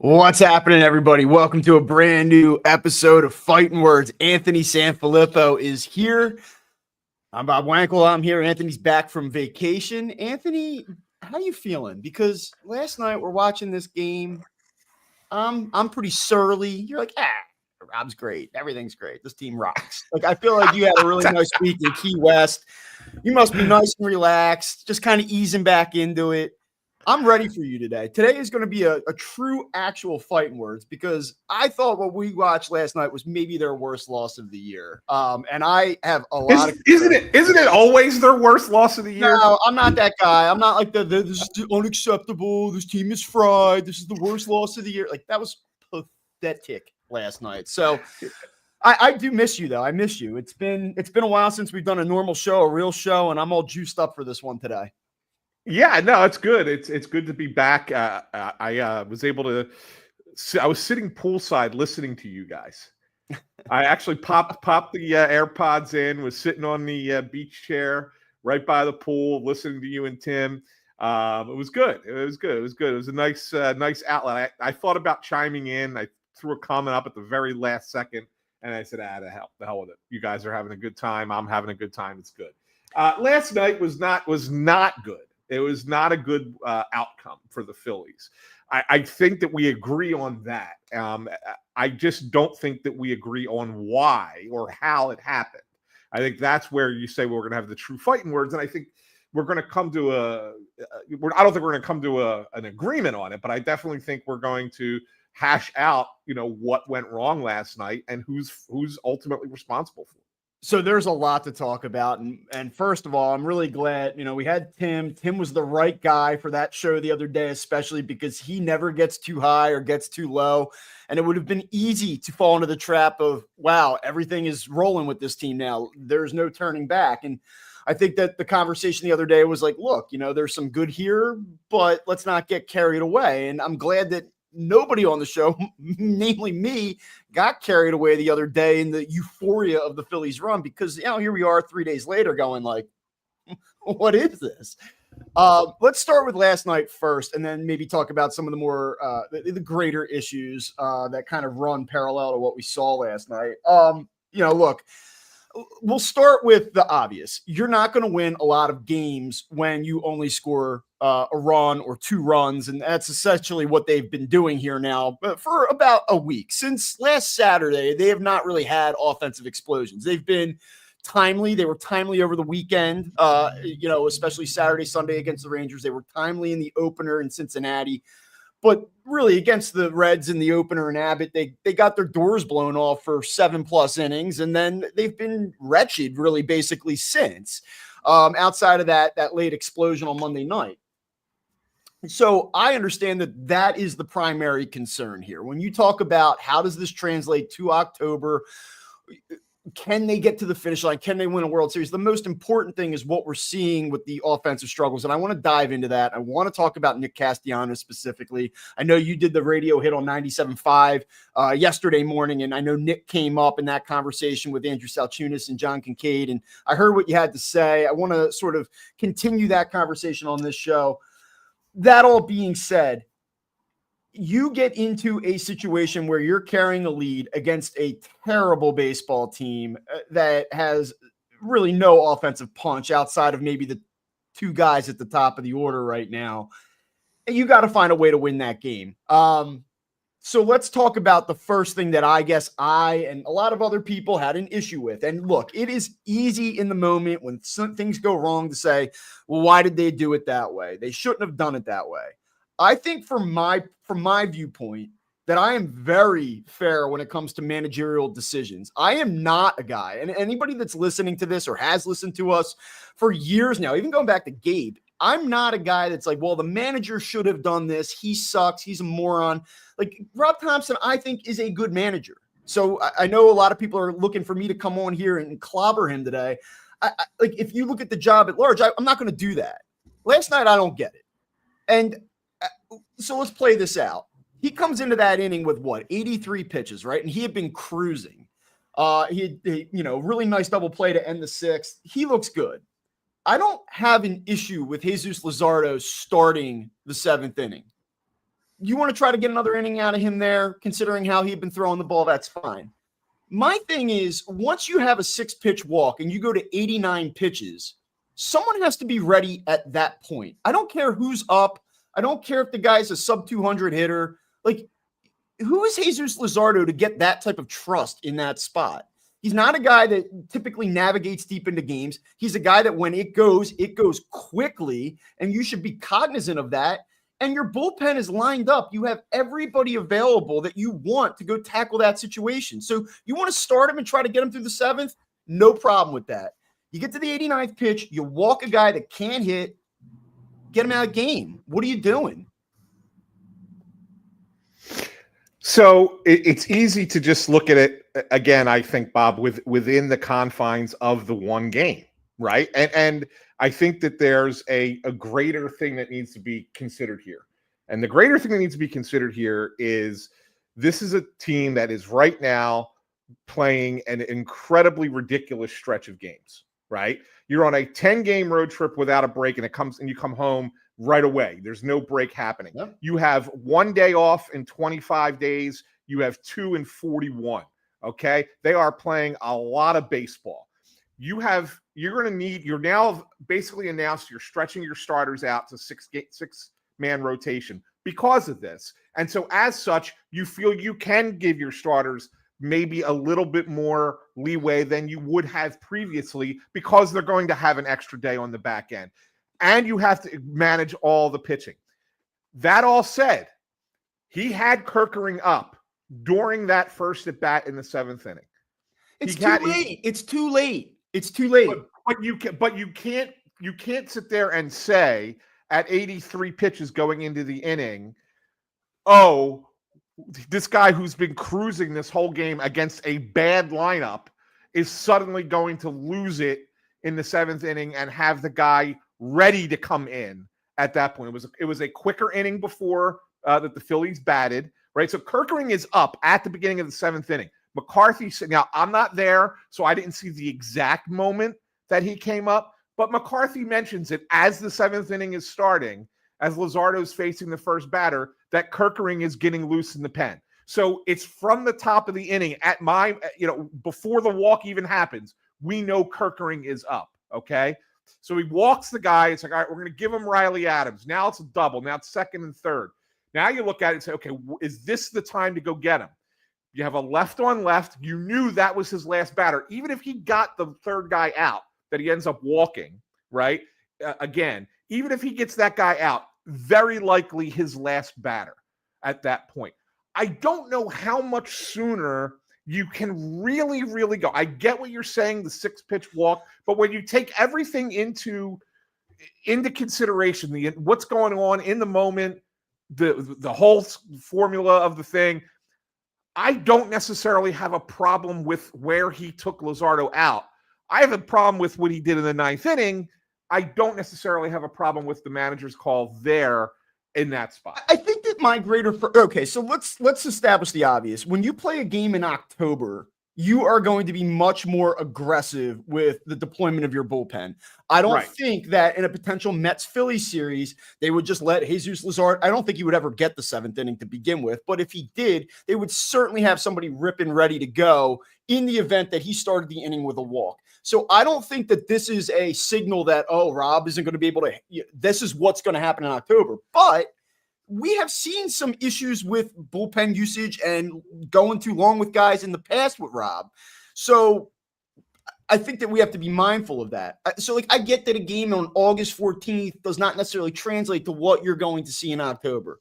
What's happening, everybody? Welcome to a brand new episode of Fighting Words. Anthony Sanfilippo is here. I'm Bob Wankel. I'm here. Anthony's back from vacation. Anthony, how you feeling? Because last night we're watching this game. I'm pretty surly. You're like, Rob's great. Everything's great. This team rocks. Like, I feel like you had a really nice week in Key West. You must be nice and relaxed, just kind of easing back into it. I'm ready for you today. Today is going to be a true, actual Fighting Words because I thought what we watched last night was maybe their worst loss of the year. And I have a lot of isn't it always their worst loss of the year? No, I'm not that guy. I'm not like this is unacceptable. This team is fried. This is the worst loss of the year. Like, that was pathetic last night. So I do miss you though. I miss you. It's been a while since we've done a normal show, a real show, and I'm all juiced up for this one today. Yeah, no, it's good. It's good to be back. I was able to. I was sitting poolside listening to you guys. I actually popped the AirPods in. Was sitting on the beach chair right by the pool, listening to you and Tim. It was good. It was good. It was a nice outlet. I thought about chiming in. I threw a comment up at the very last second, and I said, the hell with it. You guys are having a good time. I'm having a good time. It's good. Last night was not good. It was not a good outcome for the Phillies. I think that we agree on that. I just don't think that we agree on why or how it happened. I think that's where you say we're going to have the true fighting words, and I think we're going to come to I don't think we're going to come to an agreement on it, but I definitely think we're going to hash out, what went wrong last night and who's ultimately responsible for it. So there's a lot to talk about. And first of all, I'm really glad, we had Tim. Tim was the right guy for that show the other day, especially because he never gets too high or gets too low. And it would have been easy to fall into the trap of, wow, everything is rolling with this team now. There's no turning back. And I think that the conversation the other day was like, look, there's some good here, but let's not get carried away. And I'm glad that nobody on the show, namely me, got carried away the other day in the euphoria of the Phillies run because, here we are 3 days later going like, what is this? Let's start with last night first and then maybe talk about some of the more the greater issues that kind of run parallel to what we saw last night. Look, we'll start with the obvious. You're not going to win a lot of games when you only score a run or 2 runs, and that's essentially what they've been doing here now for about a week. Since last Saturday, they have not really had offensive explosions. They've been timely. They were timely over the weekend, especially Saturday, Sunday against the Rangers. They were timely in the opener in Cincinnati. But really, against the Reds in the opener in Abbott, they got their doors blown off for 7+ innings, and then they've been wretched, really, basically since. Outside of that late explosion on Monday night. So I understand that is the primary concern here. When you talk about how does this translate to October, can they get to the finish line? Can they win a World Series? The most important thing is what we're seeing with the offensive struggles. And I want to dive into that. I want to talk about Nick Castellanos specifically. I know you did the radio hit on 97.5 yesterday morning, and I know Nick came up in that conversation with Andrew Salchunas and John Kincaid, and I heard what you had to say. I want to sort of continue that conversation on this show. That all being said, you get into a situation where you're carrying a lead against a terrible baseball team that has really no offensive punch outside of maybe the 2 guys at the top of the order right now. And you got to find a way to win that game. So let's talk about the first thing that I guess I and a lot of other people had an issue with. And look, it is easy in the moment when some things go wrong to say, well, why did they do it that way? They shouldn't have done it that way. I think from my viewpoint that I am very fair when it comes to managerial decisions. I am not a guy, and anybody that's listening to this or has listened to us for years now, even going back to Gabe, I'm not a guy that's like, well, the manager should have done this. He sucks. He's a moron. Like, Rob Thompson, I think, is a good manager. So I know a lot of people are looking for me to come on here and clobber him today. Like, if you look at the job at large, I'm not going to do that. Last night, I don't get it. And so let's play this out. He comes into that inning with 83 pitches, right? And he had been cruising. He had, really nice double play to end the 6th. He looks good. I don't have an issue with Jesus Luzardo starting the 7th inning. you want to try to get another inning out of him there, considering how he'd been throwing the ball, that's fine. My thing is, once you have a 6-pitch walk and you go to 89 pitches, someone has to be ready at that point. I don't care who's up. I don't care if the guy's a sub 200 hitter. Like, who is Jesus Luzardo to get that type of trust in that spot? He's not a guy that typically navigates deep into games. He's a guy that when it goes quickly, and you should be cognizant of that. And your bullpen is lined up. You have everybody available that you want to go tackle that situation. So you want to start him and try to get him through the 7th? No problem with that. You get to the 89th pitch, you walk a guy that can't hit, get him out of game. What are you doing? So it's easy to just look at it again, I think, Bob, within the confines of the one game, right? And I think that there's a greater thing that needs to be considered here. And the greater thing that needs to be considered here is this is a team that is right now playing an incredibly ridiculous stretch of games, right? You're on a 10-game road trip without a break, and you come home right away. There's no break happening. Yep. You have 1 day off in 25 days. You have 2 in 41. Okay. They are playing a lot of baseball. You're now basically announced you're stretching your starters out to 6-man rotation because of this. And so as such, you feel you can give your starters maybe a little bit more leeway than you would have previously because they're going to have an extra day on the back end. And you have to manage all the pitching. That all said, he had Kerkering up during that first at bat in the 7th inning. It's too late. But you can't sit there and say at 83 pitches going into the inning, oh, this guy who's been cruising this whole game against a bad lineup is suddenly going to lose it in the 7th inning and have the guy ready to come in at that point. It was a quicker inning before that the Phillies batted, right? So Kerkering is up at the beginning of the 7th inning. McCarthy said, now I'm not there, so I didn't see the exact moment that he came up, but McCarthy mentions it as the 7th inning is starting, as Luzardo's facing the first batter, that Kerkering is getting loose in the pen. So it's from the top of the inning before the walk even happens, we know Kerkering is up, okay? So he walks the guy. It's like, all right, we're going to give him Riley Adams. Now it's a double. Now it's 2nd and 3rd. Now you look at it and say, okay, is this the time to go get him? You have a left on left. You knew that was his last batter. Even if he got the 3rd guy out that he ends up walking, right? Again, even if he gets that guy out, very likely his last batter at that point. I don't know how much sooner you can really, really go. I get what you're saying, the 6-pitch walk, but when you take everything into consideration, what's going on in the moment, the whole formula of the thing, I don't necessarily have a problem with where he took Luzardo out. I have a problem with what he did in the 9th inning. I don't necessarily have a problem with the manager's call there in that spot. I think that so let's establish the obvious. When you play a game in October, you are going to be much more aggressive with the deployment of your bullpen. I don't think that in a potential Mets-Phillies series, they would just let Jesus Luzardo. I don't think he would ever get the 7th inning to begin with, but if he did, they would certainly have somebody ripping ready to go in the event that he started the inning with a walk. So I don't think that this is a signal that, oh, Rob isn't going to be able to, this is what's going to happen in October. But we have seen some issues with bullpen usage and going too long with guys in the past with Rob. So I think that we have to be mindful of that. So I get that a game on August 14th does not necessarily translate to what you're going to see in October.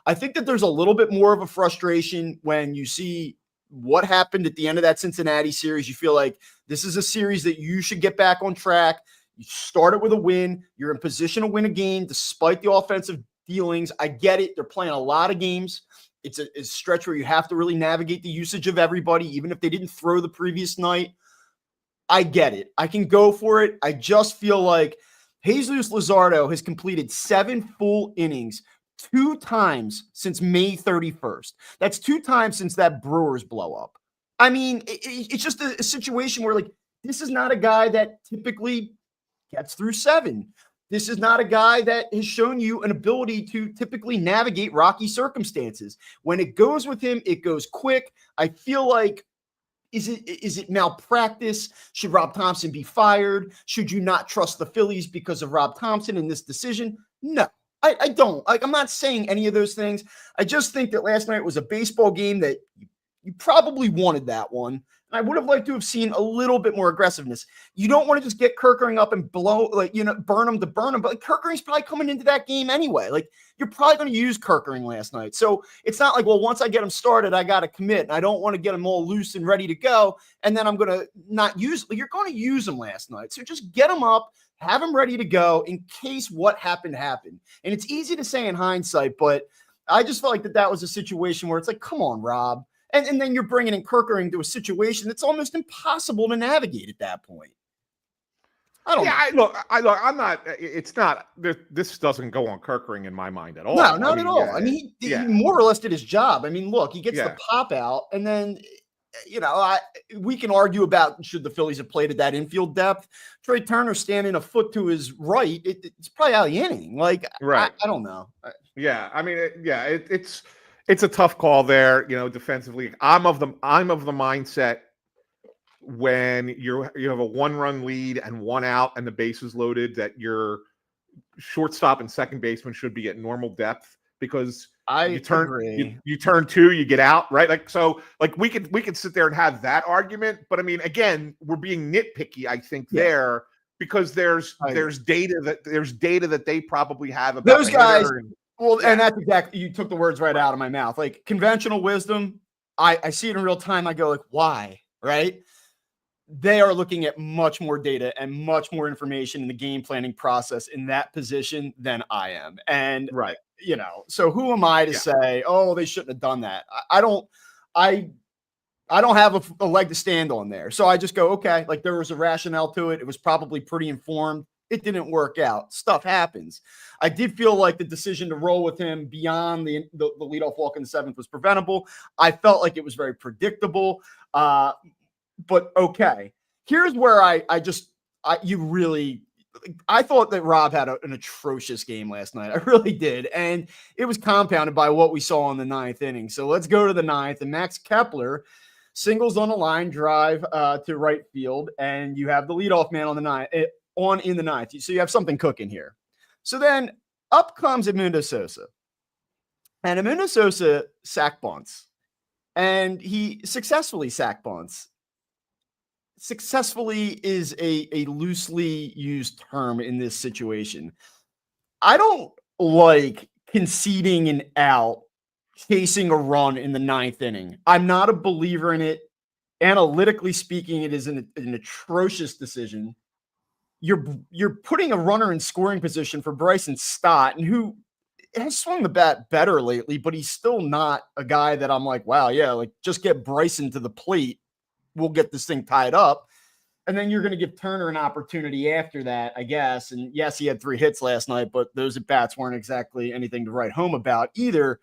I think that there's a little bit more of a frustration when you see what happened at the end of that Cincinnati series. You feel like this is a series that you should get back on track. You started with a win. You're in position to win a game despite the offensive dealings. I get it. They're playing a lot of games. It's a stretch where you have to really navigate the usage of everybody, even if they didn't throw the previous night. I get it. I can go for it. I just feel like Jesus Luzardo has completed 7 full innings 2 times since May 31st. That's 2 times since that Brewers blow up. I mean, it's just a situation where, like, this is not a guy that typically gets through 7. This is not a guy that has shown you an ability to typically navigate rocky circumstances. When it goes with him, it goes quick. I feel like, is it malpractice? Should Rob Thompson be fired? Should you not trust the Phillies because of Rob Thompson in this decision? No, I don't. Like, I'm not saying any of those things. I just think that last night was a baseball game that you probably wanted that one. I would have liked to have seen a little bit more aggressiveness. You don't want to just get Kerkering up and blow, burn him to burn him. But like, Kerkering's probably coming into that game anyway. Like, you're probably going to use Kerkering last night. So it's not like, well, once I get him started, I got to commit. And I don't want to get him all loose and ready to go. And then I'm going to not use, you're going to use him last night. So just get him up, have him ready to go in case what happened. And it's easy to say in hindsight, but I just felt like that was a situation where it's like, come on, Rob. And then you're bringing in Kerkering to a situation that's almost impossible to navigate at that point. I don't know. I'm not. It's not. This doesn't go on Kerkering in my mind at all. No, not at all. I mean, he more or less did his job. I mean, look, he gets the pop out, and then we can argue about should the Phillies have played at that infield depth. Trey Turner standing a foot to his right, it's probably out of the inning. Like, right. I don't know. Yeah, I mean, it's a tough call there, defensively. I'm of the mindset when you have a 1-run lead and 1 out and the bases loaded that your shortstop and second baseman should be at normal depth, because you turn 2, you get out, right? We could sit there and have that argument, but I mean, again, we're being nitpicky, I think, there, because there's data that they probably have about those guys. And that's exactly, you took the words right out of my mouth. Like, conventional wisdom, I see it in real time. I go like, why? Right? They are looking at much more data and much more information in the game planning process in that position than I am. And so who am I to say, oh, they shouldn't have done that? I don't have a leg to stand on there. So I just go, okay, like, there was a rationale to it. It was probably pretty informed. It didn't work out. Stuff happens. I did feel like the decision to roll with him beyond the leadoff walk in the 7th was preventable. I felt like it was very predictable. But okay, here's where I thought that Rob had an atrocious game last night. I really did. And it was compounded by what we saw in the 9th inning. So let's go to the 9th, and Max Kepler singles on a line drive to right field. And you have the leadoff man on the 9th. In the 9th. So you have something cooking here. So then up comes Edmundo Sosa. And Edmundo Sosa sack bunts. And he successfully sack bunts. Successfully is a loosely used term in this situation. I don't like conceding an out, chasing a run in the 9th inning. I'm not a believer in it. Analytically speaking, it is an atrocious decision. You're putting a runner in scoring position for Bryson Stott, and who has swung the bat better lately, but he's still not a guy that I'm like, wow, yeah, like, just get Bryson to the plate. We'll get this thing tied up. And then you're going to give Turner an opportunity after that, I guess. And yes, he had 3 hits last night, but those at bats weren't exactly anything to write home about either.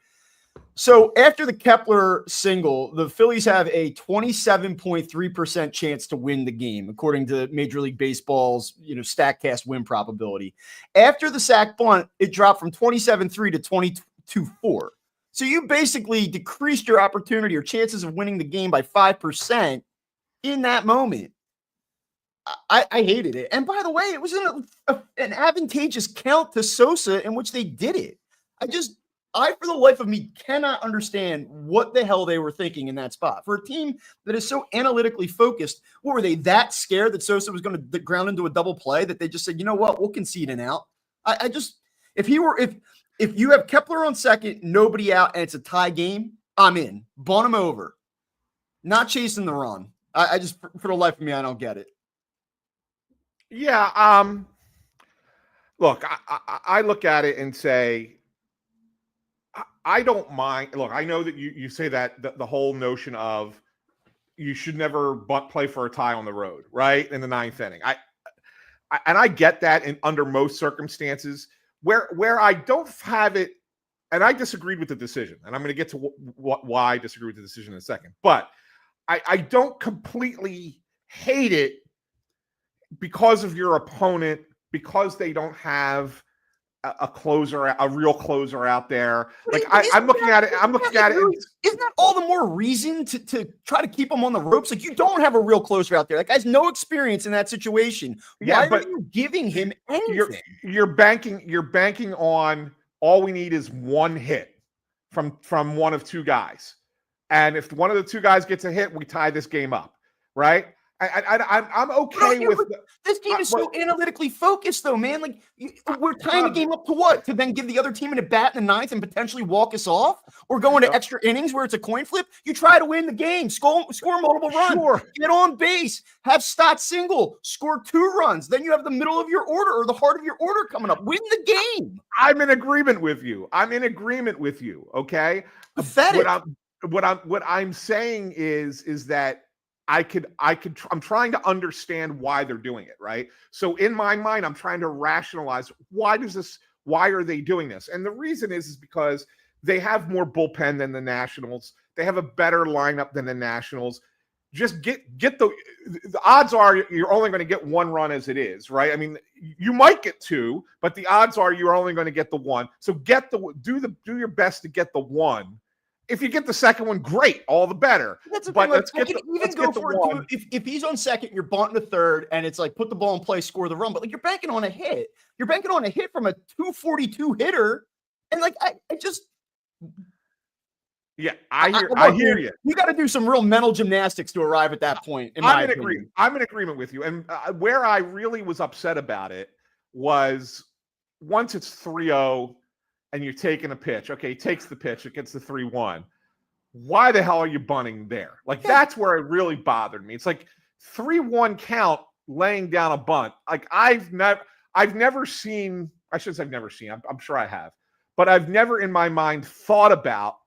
So after the Kepler single, the Phillies have a 27.3% chance to win the game, according to Major League Baseball's, StatCast win probability. After the sack bunt, it dropped from 27.3 to 22.4. So you basically decreased your opportunity or chances of winning the game by 5% in that moment. I hated it. And by the way, it was an advantageous count to Sosa in which they did it. I, for the life of me, cannot understand what the hell they were thinking in that spot. For a team that is so analytically focused, what were they, that scared that Sosa was going to ground into a double play that they just said, you know what, we'll concede an out? If you have Kepler on second, nobody out, and it's a tie game, I'm in. Bunt him over. Not chasing the run. I just, for the life of me, I don't get it. Yeah. Look, I look at it and say, I don't mind. Look, I know that you say that the whole notion of you should never play for a tie on the road, right? In the 9th inning. I get that under most circumstances. Where I don't have it, and I disagreed with the decision, and I'm going to get to why I disagree with the decision in a second, but I don't completely hate it because of your opponent because they don't have a closer, a real closer out there. Like I'm looking at it. Really, isn't that all the more reason to try to keep him on the ropes? Like, you don't have a real closer out there. That guy's no experience in that situation. Why are you giving him anything? You're banking on all we need is one hit from one of two guys. And if one of the two guys gets a hit, we tie this game up, right? I'm okay with this team is so analytically focused, though, man. Like, we're tying the game up to what? To then give the other team an at bat in the ninth and potentially walk us off, or go into extra innings where it's a coin flip. You try to win the game, score multiple runs, get on base, have Stott single, score 2 runs. Then you have the middle of your order or the heart of your order coming up. Win the game. I'm in agreement with you. Okay. Pathetic. What I'm saying is that I'm trying to understand why they're doing it, right? So in my mind, I'm trying to rationalize why are they doing this? And the reason is because they have more bullpen than the Nationals. They have a better lineup than the Nationals. Just get the odds are you're only going to get 1 run as it is, right? I mean, you might get 2, but the odds are you're only going to get the 1. So do your best to get the 1. If you get the second one, great, all the better. That's a let's get the if he's on second, you're bunting to third, and it's like put the ball in play, score the run. But like, you're banking on a hit. You're banking on a hit from a 242 hitter, and like I just. Yeah, I hear you. You got to do some real mental gymnastics to arrive at that point. I'm in agreement with you. And where I really was upset about it was once it's 3-0 and you're taking a pitch. Okay, he takes the pitch. It gets the 3-1. Why the hell are you bunting there? Like, that's where it really bothered me. It's like 3-1 count laying down a bunt. Like, I've never seen. I shouldn't say I've never seen. I'm sure I have, but I've never in my mind thought about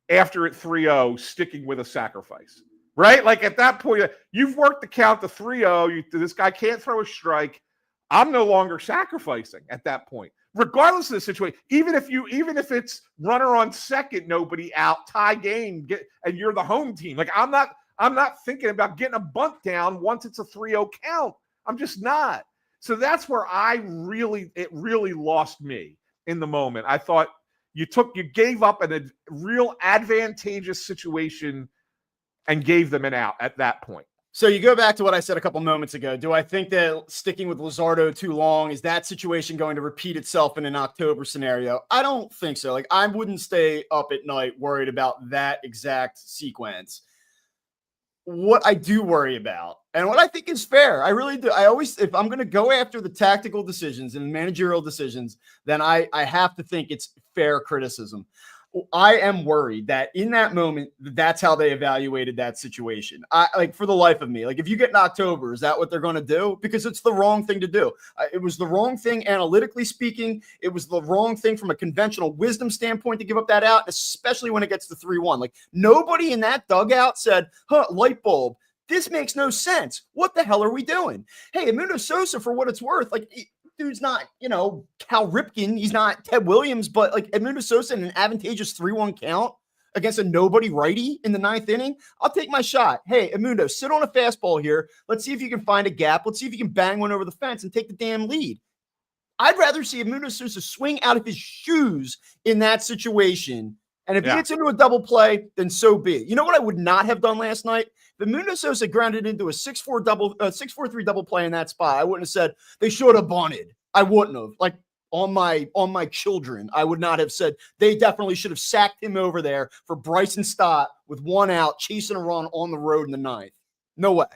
after at 3-0 sticking with a sacrifice. Right? Like, at that point, you've worked the count to 3-0. This guy can't throw a strike. I'm no longer sacrificing at that point. Regardless of the situation, even if it's runner on second, nobody out, tie game, and you're the home team. Like, I'm not thinking about getting a bunt down once it's a 3-0 count. I'm just not. So that's where it really lost me in the moment. I thought you gave up in a real advantageous situation and gave them an out at that point. So you go back to what I said a couple moments ago. Do I think that sticking with Luzardo too long, is that situation going to repeat itself in an October scenario? I don't think so. Like, I wouldn't stay up at night worried about that exact sequence. What I do worry about, and what I think is fair, I really do. If I'm going to go after the tactical decisions and managerial decisions, then I have to think it's fair criticism. I am worried that in that moment, that's how they evaluated that situation. For the life of me, like, if you get in October, is that what they're going to do? Because it's the wrong thing to do. It was the wrong thing, analytically speaking. It was the wrong thing from a conventional wisdom standpoint to give up that out, especially when it gets to 3-1. Like, nobody in that dugout said, light bulb. This makes no sense. What the hell are we doing? Hey, Edmundo Sosa, for what it's worth, like, dude's not, Cal Ripken. He's not Ted Williams, but like, Edmundo Sosa in an advantageous 3-1 count against a nobody righty in the 9th inning, I'll take my shot. Hey, Edmundo, sit on a fastball here. Let's see if you can find a gap. Let's see if you can bang one over the fence and take the damn lead. I'd rather see Edmundo Sosa swing out of his shoes in that situation. And if he gets into a double play, then so be it. You know what I would not have done last night? If Edmundo Sosa grounded into a 6-4-3 double play in that spot, I wouldn't have said they should have bunted. I wouldn't have. Like, on my children, I would not have said they definitely should have sacked him over there for Bryson Stott with 1 out, chasing a run on the road in the 9th. No way.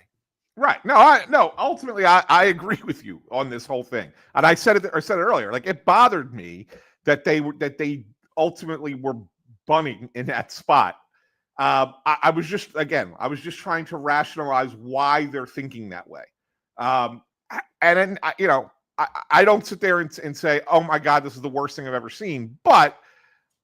Right. No, ultimately I agree with you on this whole thing. And I said it earlier. Like, it bothered me that they ultimately were bunting in that spot. I was just trying to rationalize why they're thinking that way. And then, I don't sit there and say, oh my God, this is the worst thing I've ever seen. But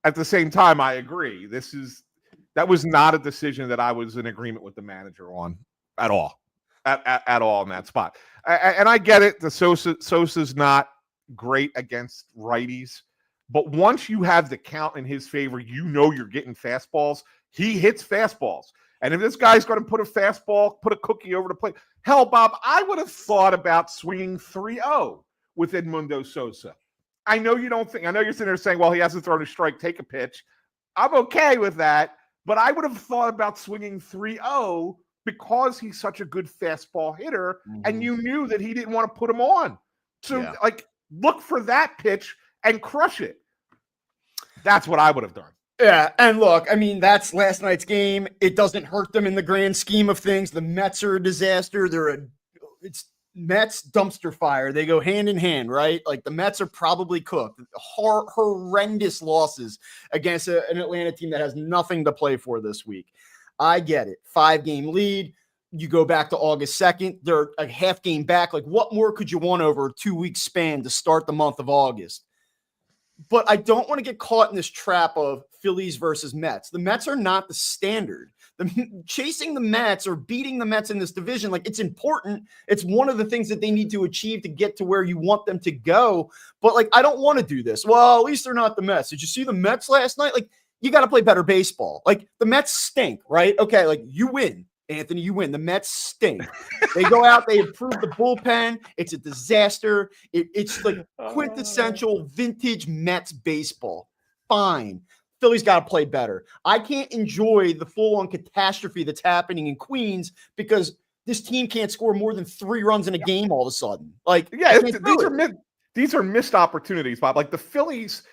at the same time, I agree. That was not a decision that I was in agreement with the manager on at all. At all in that spot. And I get it. The Sosa's not great against righties. But once you have the count in his favor, you're getting fastballs. He hits fastballs. And if this guy's going to put a cookie over the plate, hell, Bob, I would have thought about swinging 3-0 with Edmundo Sosa. I know you don't think. I know you're sitting there saying, "Well, he hasn't thrown a strike. Take a pitch." I'm okay with that, but I would have thought about swinging 3-0 because he's such a good fastball hitter, and you knew that he didn't want to put him on. So, look for that pitch and crush it. That's what I would have done. Yeah, and look, I mean, that's last night's game. It doesn't hurt them in the grand scheme of things. The Mets are a disaster. It's Mets dumpster fire. They go hand in hand, right? Like the Mets are probably cooked. Horrendous losses against an Atlanta team that has nothing to play for this week. I get it. 5-game lead. You go back to August 2nd. They're a half game back. Like, what more could you want over a 2-week span to start the month of August? But I don't want to get caught in this trap of Phillies versus Mets. The Mets are not the standard. Chasing the Mets or beating the Mets in this division, like, it's important. It's one of the things that they need to achieve to get to where you want them to go. But, like, I don't want to do this. Well, at least they're not the Mets. Did you see the Mets last night? Like, you got to play better baseball. Like, the Mets stink, right? Okay, like, you win. Anthony, you win. The Mets stink. They go out, they improve the bullpen. It's a disaster. It's like quintessential vintage Mets baseball. Fine. Philly's got to play better. I can't enjoy the full-on catastrophe that's happening in Queens because this team can't score more than 3 runs in a game all of a sudden. Like, these are missed opportunities, Bob. Like the Phillies,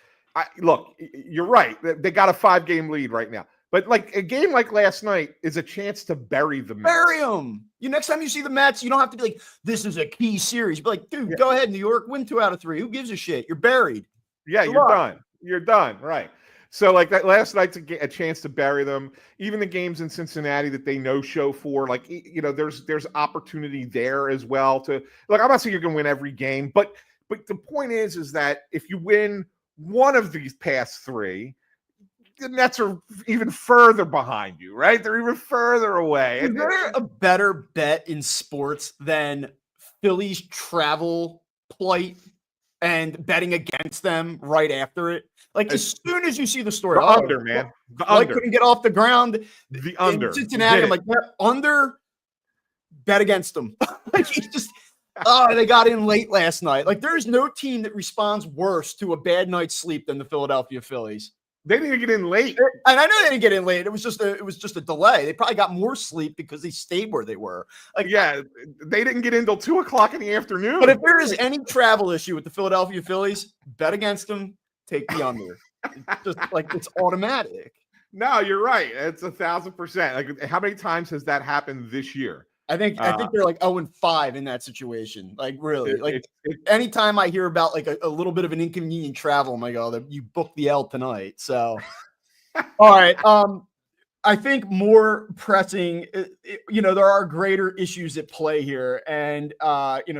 look, you're right. They got a 5-game lead right now. But like a game like last night is a chance to bury the Mets. Bury them. Next time you see the Mets, you don't have to be like, this is a key series. Be like, dude, go ahead, New York, win 2 out of 3. Who gives a shit? You're buried. Yeah, you're done. You're done. Right. So like that last night's a chance to bury them. Even the games in Cincinnati that they no-show for, like, you know, there's opportunity there as well to like. I'm not saying you're going to win every game, but the point is that if you win one of these past 3. The Nets are even further behind you, right? They're even further away. Is there a better bet in sports than Phillies travel plight and betting against them right after it? Like, as soon as you see the story, under, man. The under. Couldn't get off the ground. The under. In Cincinnati, I'm like, under, bet against them. Like, he's just, they got in late last night. Like, there's no team that responds worse to a bad night's sleep than the Philadelphia Phillies. They didn't get in late. And I know they didn't get in late. It was just a delay. They probably got more sleep because they stayed where they were. Like, yeah, they didn't get in till 2:00 in the afternoon. But if there is any travel issue with the Philadelphia Phillies, bet against them, take the under. It's just like, it's automatic. No, you're right. It's 1,000%. Like, how many times has that happened this year? I think they're like 0-5 in that situation. Like, really, anytime I hear about like a little bit of an inconvenient travel, I'm like, oh, you booked the L tonight. So, all right. I think more pressing, there are greater issues at play here. And,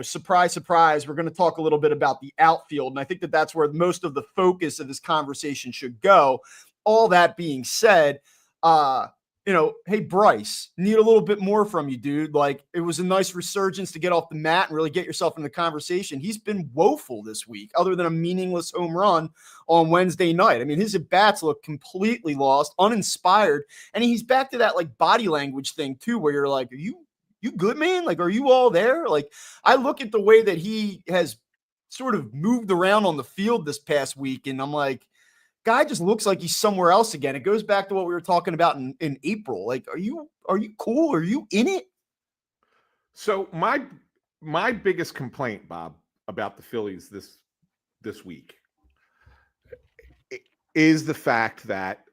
surprise, surprise, we're going to talk a little bit about the outfield. And I think that's where most of the focus of this conversation should go. All that being said, hey, Bryce, need a little bit more from you, dude. Like, it was a nice resurgence to get off the mat and really get yourself in the conversation. He's been woeful this week, other than a meaningless home run on Wednesday night. I mean, his at-bats look completely lost, uninspired, and he's back to that, like, body language thing, too, where you're like, are you good, man? Like, are you all there? Like, I look at the way that he has sort of moved around on the field this past week, and I'm like, guy just looks like he's somewhere else again. It goes back to what we were talking about in April. Like, are you cool? Are you in it? So my biggest complaint, Bob, about the Phillies this week is the fact that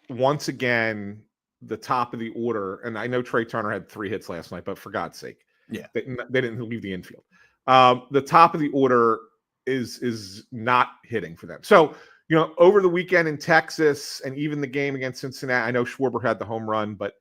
once again the top of the order, and I know Trey Turner had 3 hits last night, but for God's sake, yeah, they didn't leave the infield. The top of the order is not hitting for them. So, over the weekend in Texas and even the game against Cincinnati, I know Schwarber had the home run, but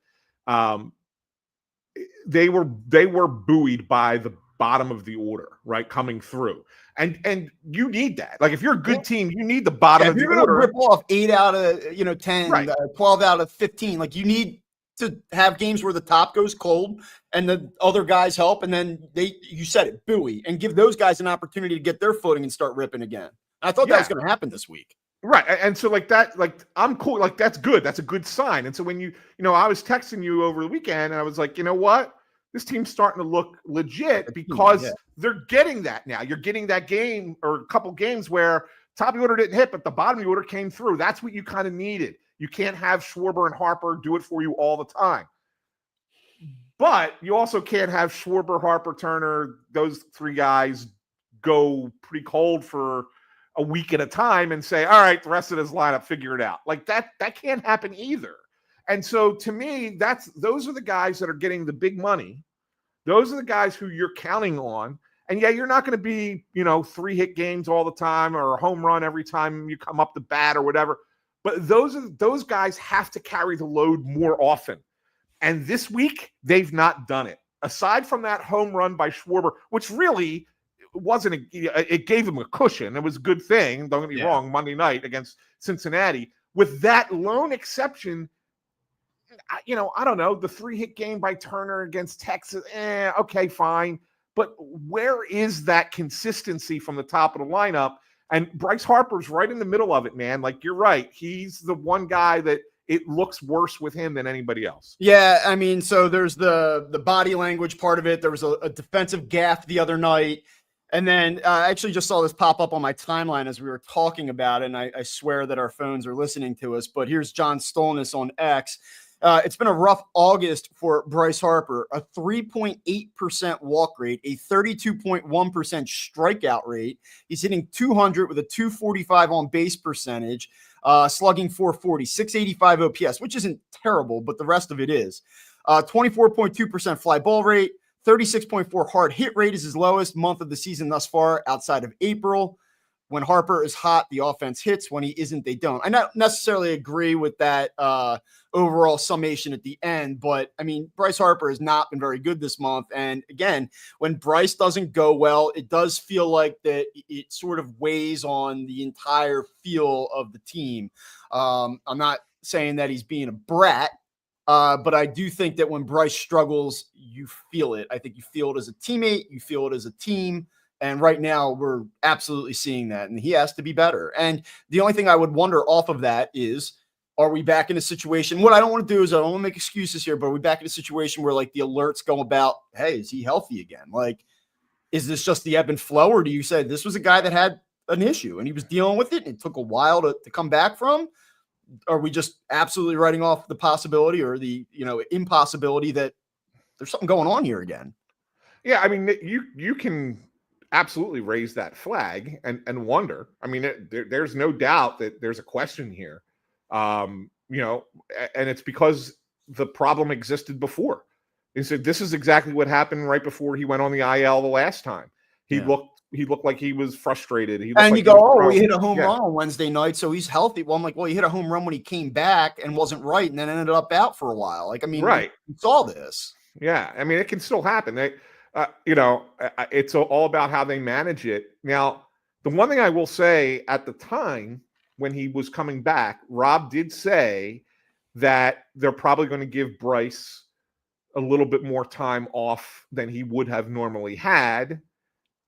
they were buoyed by the bottom of the order, right, coming through. And you need that. Like, if you're a good team, you need the bottom of the order. If you're going to rip off 8 out of 10, right. 12 out of 15, like, you need to have games where the top goes cold and the other guys help, and then you said it, buoy, and give those guys an opportunity to get their footing and start ripping again. I thought that was going to happen this week. Right. And so like that, like, I'm cool. Like, that's good. That's a good sign. And so when I was texting you over the weekend and I was like, you know what? this team's starting to look legit Yeah. because they're getting that now. You're getting that game or a couple games where top of the order didn't hit, but the bottom of the order came through. That's what you kind of needed. You can't have Schwarber and Harper do it for you all the time. But you also can't have Schwarber, Harper, Turner, those three guys go pretty cold for a week at a time and say, all right, the rest of this lineup, figure it out. Like that can't happen either. And so to me, those are the guys that are getting the big money. Those are the guys who you're counting on. And yeah, you're not going to be, 3-hit games all the time or a home run every time you come up the bat or whatever. But those guys have to carry the load more often. And this week, they've not done it. Aside from that home run by Schwarber, which really wasn't, it gave him a cushion. It was a good thing. Don't get me wrong, Monday night against Cincinnati. With that lone exception, I don't know, the 3-hit game by Turner against Texas, okay, fine. But where is that consistency from the top of the lineup? And Bryce Harper's right in the middle of it, man. Like, you're right. He's the one guy that it looks worse with him than anybody else. Yeah, I mean, so there's the body language part of it. There was a defensive gaffe the other night. And then I actually just saw this pop up on my timeline as we were talking about it. And I swear that our phones are listening to us. But here's John Stolnis on X. It's been a rough August for Bryce Harper, a 3.8% walk rate, a 32.1% strikeout rate. He's hitting 200 with a 245 on base percentage, slugging 440, 685 OPS, which isn't terrible, but the rest of it is. 24.2% fly ball rate, 36.4 hard hit rate is his lowest month of the season thus far outside of April. When Harper is hot, the offense hits. When he isn't, they don't. I don't necessarily agree with that overall summation at the end, but I mean, Bryce Harper has not been very good this month. And again, when Bryce doesn't go well, it does feel like that it sort of weighs on the entire feel of the team. I'm not saying that he's being a brat, but I do think that when Bryce struggles, you feel it. I think you feel it as a teammate, you feel it as a team. And right now we're absolutely seeing that, and he has to be better. And the only thing I would wonder off of that is, are we back in a situation? What I don't want to do is I don't want to make excuses here, but are we back in a situation where like the alerts go about, hey, is he healthy again? Like, is this just the ebb and flow? Or do you say this was a guy that had an issue and he was dealing with it and it took a while to come back from? Are we just absolutely writing off the possibility or the, impossibility that there's something going on here again? Yeah. I mean, you can absolutely raise that flag and wonder. I mean, there's no doubt that there's a question here. And it's because the problem existed before. He said this is exactly what happened right before he went on the IL the last time. He looked like he was frustrated. He hit a home run on Wednesday night, so he's healthy. Well, I'm like, well, he hit a home run when he came back and wasn't right, and then ended up out for a while. Like, I mean, right. We saw this. Yeah, I mean, it can still happen. It's all about how they manage it. Now, the one thing I will say, at the time when he was coming back, Rob did say that they're probably going to give Bryce a little bit more time off than he would have normally had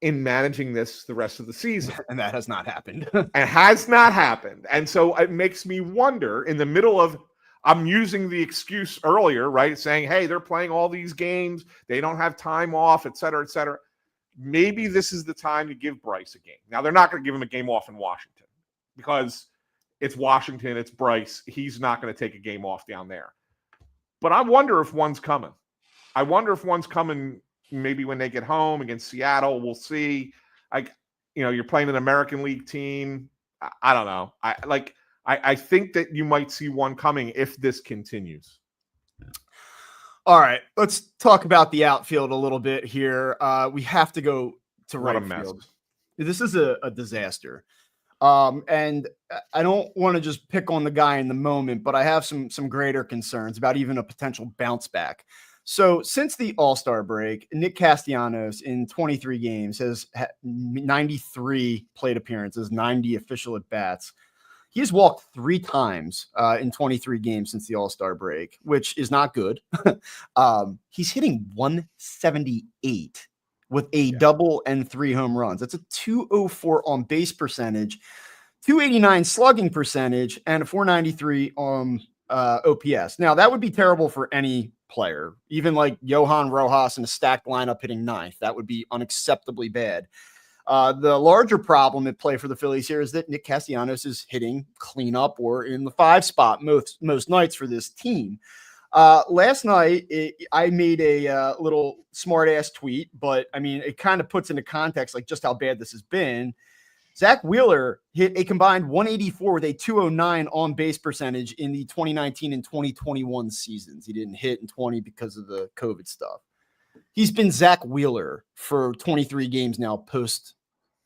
in managing this the rest of the season. And that has not happened. It has not happened. And so it makes me wonder, in the middle of, I'm using the excuse earlier, right? Saying, hey, they're playing all these games. They don't have time off, et cetera, et cetera. Maybe this is the time to give Bryce a game. Now, they're not going to give him a game off in Washington because it's Washington, it's Bryce. He's not going to take a game off down there. But I wonder if one's coming. I wonder if one's coming maybe when they get home against Seattle. We'll see. You're playing an American League team. I don't know. I think that you might see one coming if this continues. All right, let's talk about the outfield a little bit here. We have to go to right field. This is a disaster. And I don't want to just pick on the guy in the moment, but I have some greater concerns about even a potential bounce back. So since the All-Star break, Nick Castellanos in 23 games has had 93 plate appearances, 90 official at-bats. He has walked 3 times in 23 games since the All-Star break, which is not good. He's hitting 178 with a double and 3 home runs. That's a 204 on base percentage, 289 slugging percentage, and a 493 OPS. Now, that would be terrible for any player. Even like Johan Rojas in a stacked lineup hitting ninth, that would be unacceptably bad. The larger problem at play for the Phillies here is that Nick Castellanos is hitting cleanup or in the 5 spot most nights for this team. Last night, I made a little smart ass tweet, but I mean, it kind of puts into context like just how bad this has been. Zach Wheeler hit a combined 184 with a 209 on base percentage in the 2019 and 2021 seasons. He didn't hit in 20 because of the COVID stuff. He's been Zach Wheeler for 23 games now post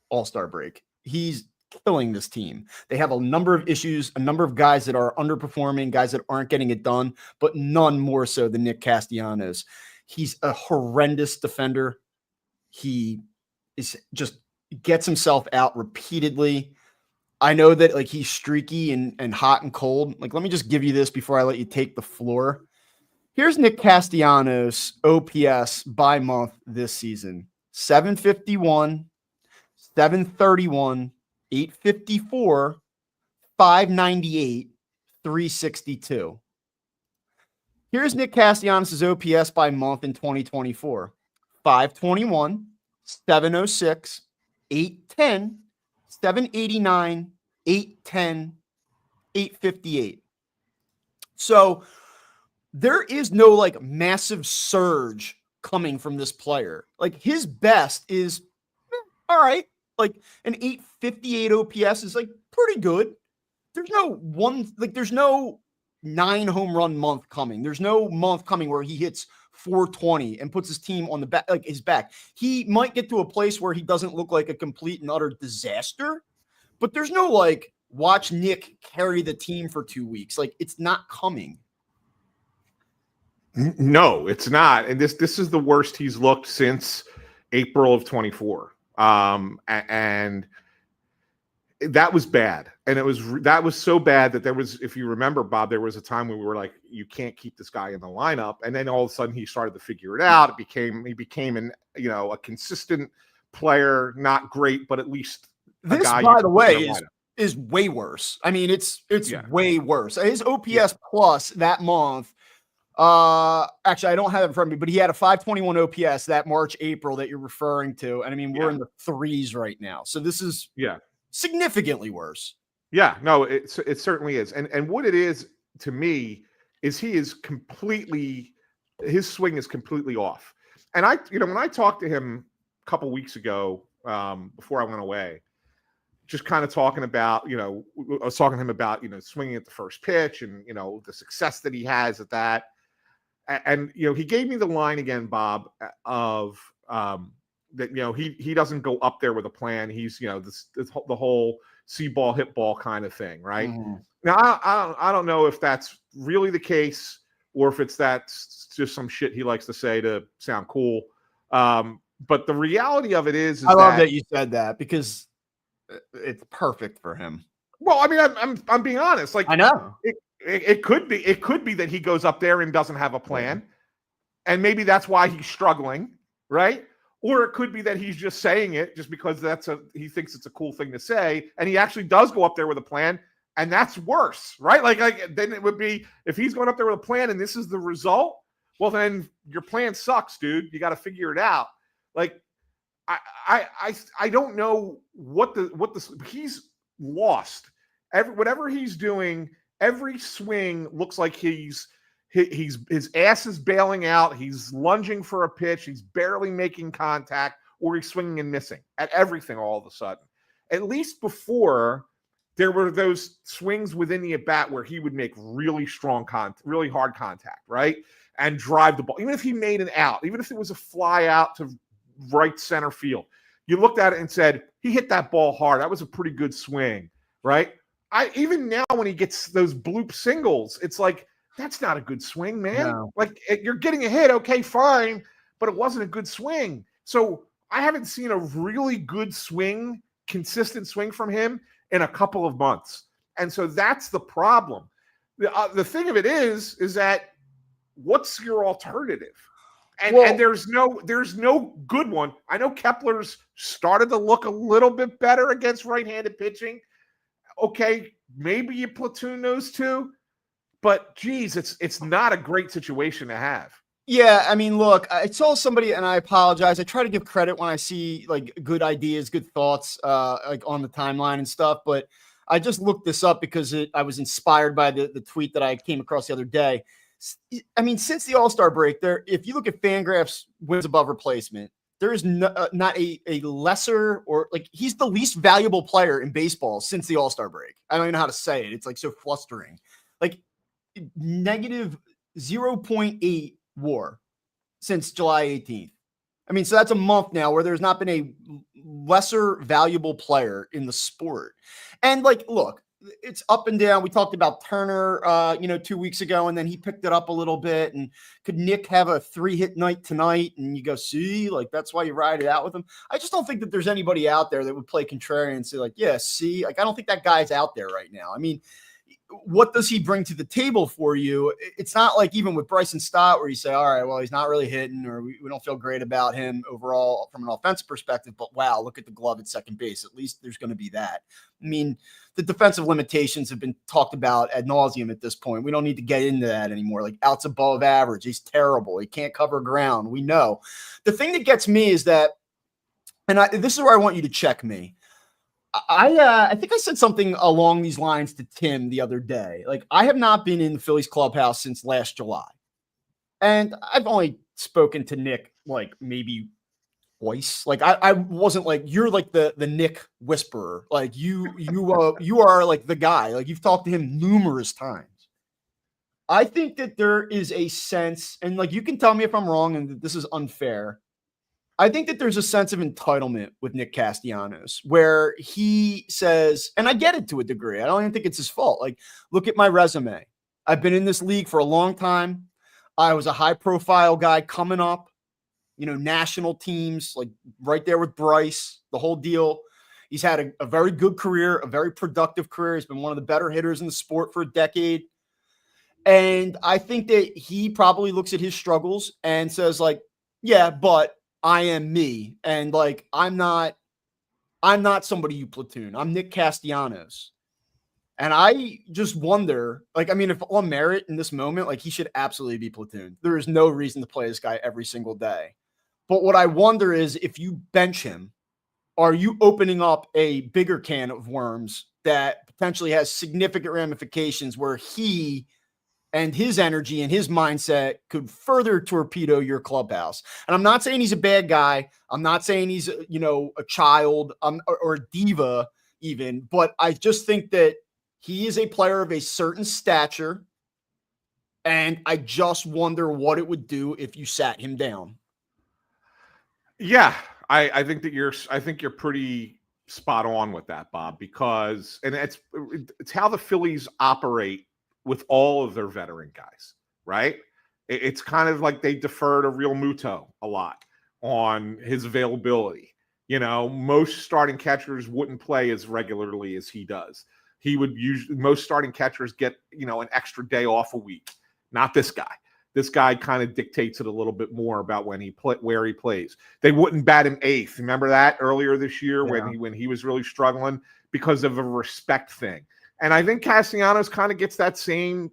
All-Star break. He's killing this team. They have a number of issues, a number of guys that are underperforming, guys that aren't getting it done, but none more so than Nick Castellanos. He's a horrendous defender. He is just gets himself out repeatedly. I know that like he's streaky and hot and cold. Like, let me just give you this before I let you take the floor. Here's Nick Castellanos OPS by month this season. 751, 731, 854, 598, 362. Here's Nick Castellanos' OPS by month in 2024. 521, 706, 810, 789, 810, 858. So there is no like massive surge coming from this player. Like his best is all right. Like an 858 OPS is like pretty good. There's no 9 home run month coming. There's no month coming where he hits 420 and puts his team on the back, like his back. He might get to a place where he doesn't look like a complete and utter disaster, but there's no like watch Nick carry the team for 2 weeks. Like it's not coming. No, it's not. And this is the worst he's looked since April of 24. And that was bad. And that was so bad that there was, if you remember, Bob, there was a time when we were like, you can't keep this guy in the lineup. And then all of a sudden he started to figure it out. He became a consistent player, not great, but at least this, by the way, is way worse. I mean, it's way worse. His OPS plus that month. Actually, I don't have it in front of me, but he had a 521 OPS that March, April that you're referring to. And I mean, we're in the 3s right now. So this is significantly worse. Yeah, no, it certainly is. And what it is to me is his swing is completely off. And when I talked to him a couple weeks ago, before I went away, just kind of talking about, I was talking to him about, swinging at the first pitch and, the success that he has at that. And he gave me the line again, Bob, of that he doesn't go up there with a plan. He's the whole see ball, hit ball kind of thing, right? Mm-hmm. Now I don't know if that's really the case or if that's just some shit he likes to say to sound cool. But the reality of it is I love that you said that because it's perfect for him. Well, I mean, I'm being honest. Like I know. It could be that he goes up there and doesn't have a plan, and maybe that's why he's struggling, right? Or it could be that he's just saying it just because he thinks it's a cool thing to say, and he actually does go up there with a plan, and that's worse, right? Like then it would be if he's going up there with a plan and this is the result. Well, then your plan sucks, dude. You got to figure it out. Like I don't know what he's lost. Whatever he's doing. Every swing looks like his ass is bailing out. He's lunging for a pitch. He's barely making contact, or he's swinging and missing at everything all of a sudden. At least before, there were those swings within the at bat where he would make really really hard contact, right, and drive the ball. Even if he made an out, even if it was a fly out to right center field, you looked at it and said he hit that ball hard. That was a pretty good swing, right? Even now when he gets those bloop singles, it's like, that's not a good swing, man. No. Like you're getting a hit. Okay, fine. But it wasn't a good swing. So I haven't seen a really good swing, consistent swing from him in a couple of months. And so that's the problem. The thing of it is that what's your alternative? And there's no good one. I know Kepler's started to look a little bit better against right-handed pitching. Okay, maybe you platoon those two, but geez, it's not a great situation to have. Yeah, I mean, look, I saw somebody, and I apologize. I try to give credit when I see like good ideas, good thoughts, like on the timeline and stuff. But I just looked this up because I was inspired by the tweet that I came across the other day. I mean, since the All-Star break, if you look at Fangraphs wins above replacement, there is not a lesser, or like, he's the least valuable player in baseball since the All-Star break. I don't even know how to say it. It's like so flustering. Like negative 0.8 WAR since July 18th. I mean, so that's a month now where there's not been a lesser valuable player in the sport. And like, look, it's up and down. We talked about Turner, 2 weeks ago, and then he picked it up a little bit. And could Nick have a 3-hit night tonight? And you go, see, like, that's why you ride it out with him. I just don't think that there's anybody out there that would play contrarian and say, like, yeah, see, like, I don't think that guy's out there right now. I mean, what does he bring to the table for you? It's not like even with Bryson Stott where you say, all right, well, he's not really hitting, or we don't feel great about him overall from an offensive perspective, but wow, look at the glove at second base. At least there's going to be that. I mean, the defensive limitations have been talked about ad nauseum at this point. We don't need to get into that anymore. Like, outs above average. He's terrible. He can't cover ground. We know. The thing that gets me is that, and this is where I want you to check me. I think I said something along these lines to Tim the other day. Like, I have not been in the Phillies clubhouse since last July. And I've only spoken to Nick like maybe twice. Like, I wasn't like, you're like the Nick whisperer. Like you are like the guy. Like, you've talked to him numerous times. I think that there is a sense, and like, you can tell me if I'm wrong and that this is unfair. I think that there's a sense of entitlement with Nick Castellanos where he says, and I get it to a degree, I don't even think it's his fault. Like, look at my resume. I've been in this league for a long time. I was a high profile guy coming up, national teams, like right there with Bryce, the whole deal. He's had a very good career, a very productive career. He's been one of the better hitters in the sport for a decade. And I think that he probably looks at his struggles and says, like, yeah, but I am me. And like, I'm not somebody you platoon. I'm Nick Castellanos. And I just wonder, like, I mean, if on merit in this moment, like, he should absolutely be platooned. There is no reason to play this guy every single day. But what I wonder is, if you bench him, are you opening up a bigger can of worms that potentially has significant ramifications where he and his energy and his mindset could further torpedo your clubhouse? And I'm not saying he's a bad guy. I'm not saying he's, a child or a diva even, but I just think that he is a player of a certain stature. And I just wonder what it would do if you sat him down. Yeah, I think that you're pretty spot on with that, Bob, because, and it's how the Phillies operate with all of their veteran guys, right? It's kind of like they defer to Real Muto a lot on his availability. Most starting catchers wouldn't play as regularly as he does. Most starting catchers get, an extra day off a week. Not this guy. This guy kind of dictates it a little bit more about where he plays. They wouldn't bat him eighth. Remember that earlier this year when he was really struggling because of a respect thing. And I think Castellanos kind of gets that same,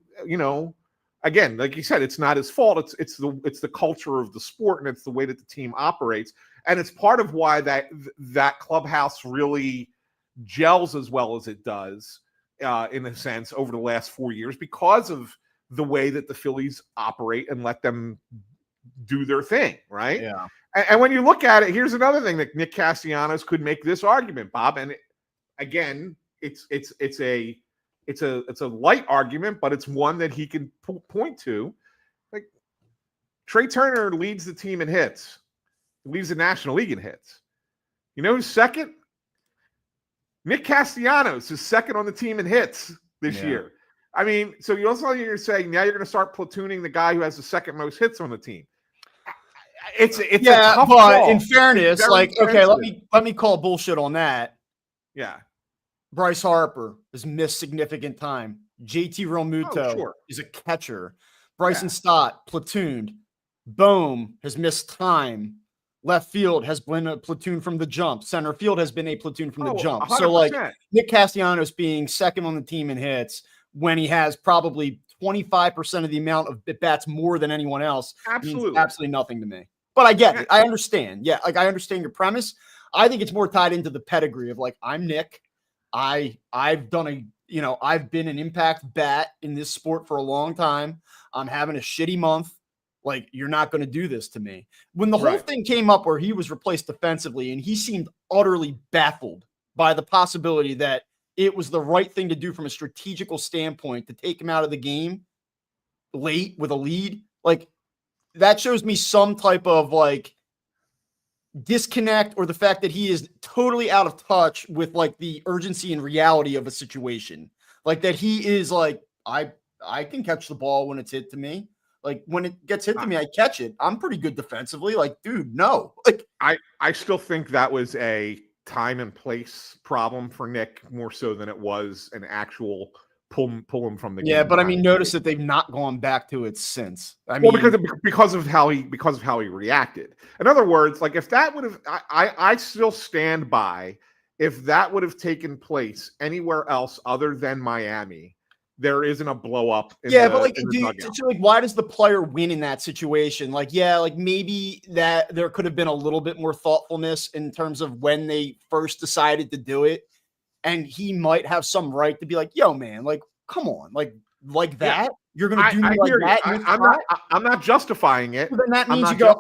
again, like you said, it's not his fault. It's the culture of the sport, and it's the way that the team operates. And it's part of why that clubhouse really gels as well as it does, in a sense, over the last 4 years, because of the way that the Phillies operate and let them do their thing, right? Yeah. And when you look at it, here's another thing that Nick Castellanos could make this argument, Bob. And again, it's a light argument, but it's one that he can point to. Like, Trey Turner leads the team in hits, leads the National League in hits. You know who's second? Nick Castellanos is second on the team in hits this year. I mean, so you're saying now you're going to start platooning the guy who has the second most hits on the team. It's a tough but call. In fairness, like, okay, let me call bullshit on that. Yeah. Bryce Harper has missed significant time. JT Realmuto is a catcher. Bryson Stott platooned. Bohm has missed time. Left field has been a platoon from the jump. Center field has been a platoon from the jump. 100%. So, like, Nick Castellanos being second on the team in hits when he has probably 25% of the amount of at-bats more than anyone else means Absolutely. absolutely nothing to me. But I get it. I understand. Yeah, like I understand your premise. I think it's more tied into the pedigree of like, I'm Nick. I've been an impact bat in this sport for a long time. I'm having a shitty month. Like, you're not going to do this to me. When the whole thing came up where he was replaced defensively and he seemed utterly baffled by the possibility that it was the right thing to do from a strategical standpoint to take him out of the game late with a lead, like that shows me some type of like disconnect, or the fact that he is totally out of touch with like the urgency and reality of a situation. Like that he is like, I can catch the ball when it's hit to me. Like when it gets hit to me, I catch it. I'm pretty good defensively. Like, dude, no. Like I still think that was a time and place problem for Nick, more so than it was an actual pull him from the game. Yeah, but I mean, notice that they've not gone back to it since. I well, mean, because of how he reacted. In other words, like if that would have, I still stand by, if that would have taken place anywhere else other than Miami, there isn't a blow up. Yeah, but like, like, why does the player win in that situation? Like, yeah, like maybe that there could have been a little bit more thoughtfulness in terms of when they first decided to do it, and he might have some right to be like, "Yo, man, like, come on, like that, you're gonna do me like that." I'm not justifying it. So then that means you go,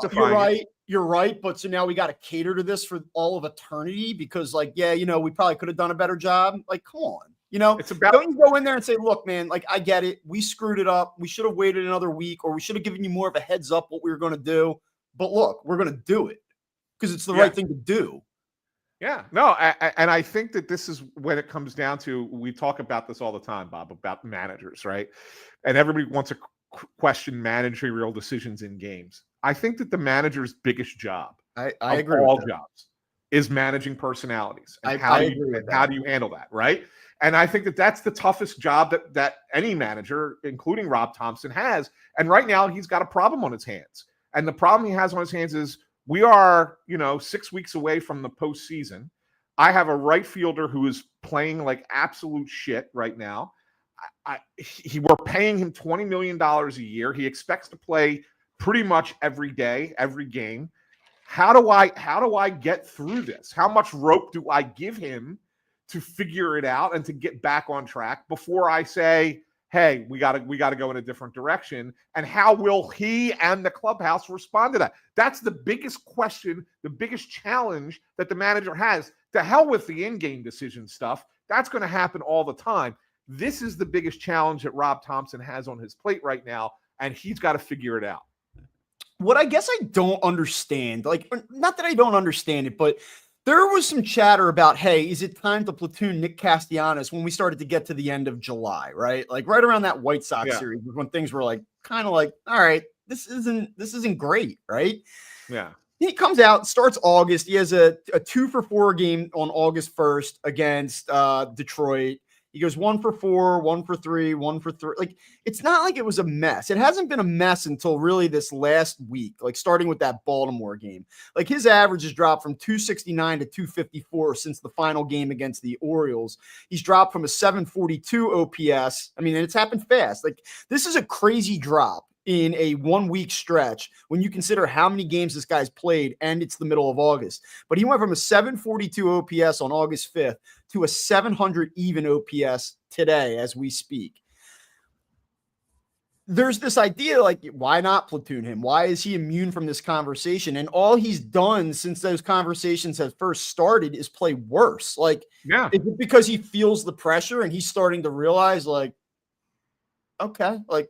you're right, but so now we got to cater to this for all of eternity because, like, yeah, we probably could have done a better job. Like, come on. It's about, don't you go in there and say, look, man, like, I get it. We screwed it up. We should have waited another week, or we should have given you more of a heads up what we were going to do. But look, we're going to do it because it's the right thing to do. Yeah, no. And I think that this is when it comes down to, we talk about this all the time, Bob, about managers, right? And everybody wants to question managerial decisions in games. I think that the manager's biggest job, I agree, all jobs, is managing personalities. And how do you handle that, right? And I think that that's the toughest job that any manager, including Rob Thompson, has. And right now, he's got a problem on his hands. And the problem he has on his hands is, we are, 6 weeks away from the postseason. I have a right fielder who is playing like absolute shit right now. We're paying him $20 million a year. He expects to play pretty much every day, every game. How do I get through this? How much rope do I give him to figure it out and to get back on track before I say, hey, we got to go in a different direction? And how will he and the clubhouse respond to that? That's the biggest question, the biggest challenge that the manager has. To hell with the in-game decision stuff. That's going to happen all the time. This is the biggest challenge that Rob Thompson has on his plate right now, and he's got to figure it out. What I guess I don't understand, like, not that I don't understand it, but there was some chatter about, hey, is it time to platoon Nick Castellanos when we started to get to the end of July, right? Like right around that White Sox series when things were like, kind of like, all right, this isn't great, right? Yeah. He comes out, starts August. He has a 2-for-4 game on August 1st against Detroit. He goes 1-for-4, 1-for-3, 1-for-3. Like, it's not like it was a mess. It hasn't been a mess until really this last week, like starting with that Baltimore game. Like, his average has dropped from 269 to 254 since the final game against the Orioles. He's dropped from a 742 OPS. I mean, and it's happened fast. Like, this is a crazy drop in a 1 week stretch when you consider how many games this guy's played, and it's the middle of August. But he went from a 742 OPS on August 5th to a 700 even OPS today as we speak. There's this idea, like, why not platoon him? Why is he immune from this conversation? And all he's done since those conversations have first started is play worse. Like, is it because he feels the pressure and he's starting to realize, like, okay, like,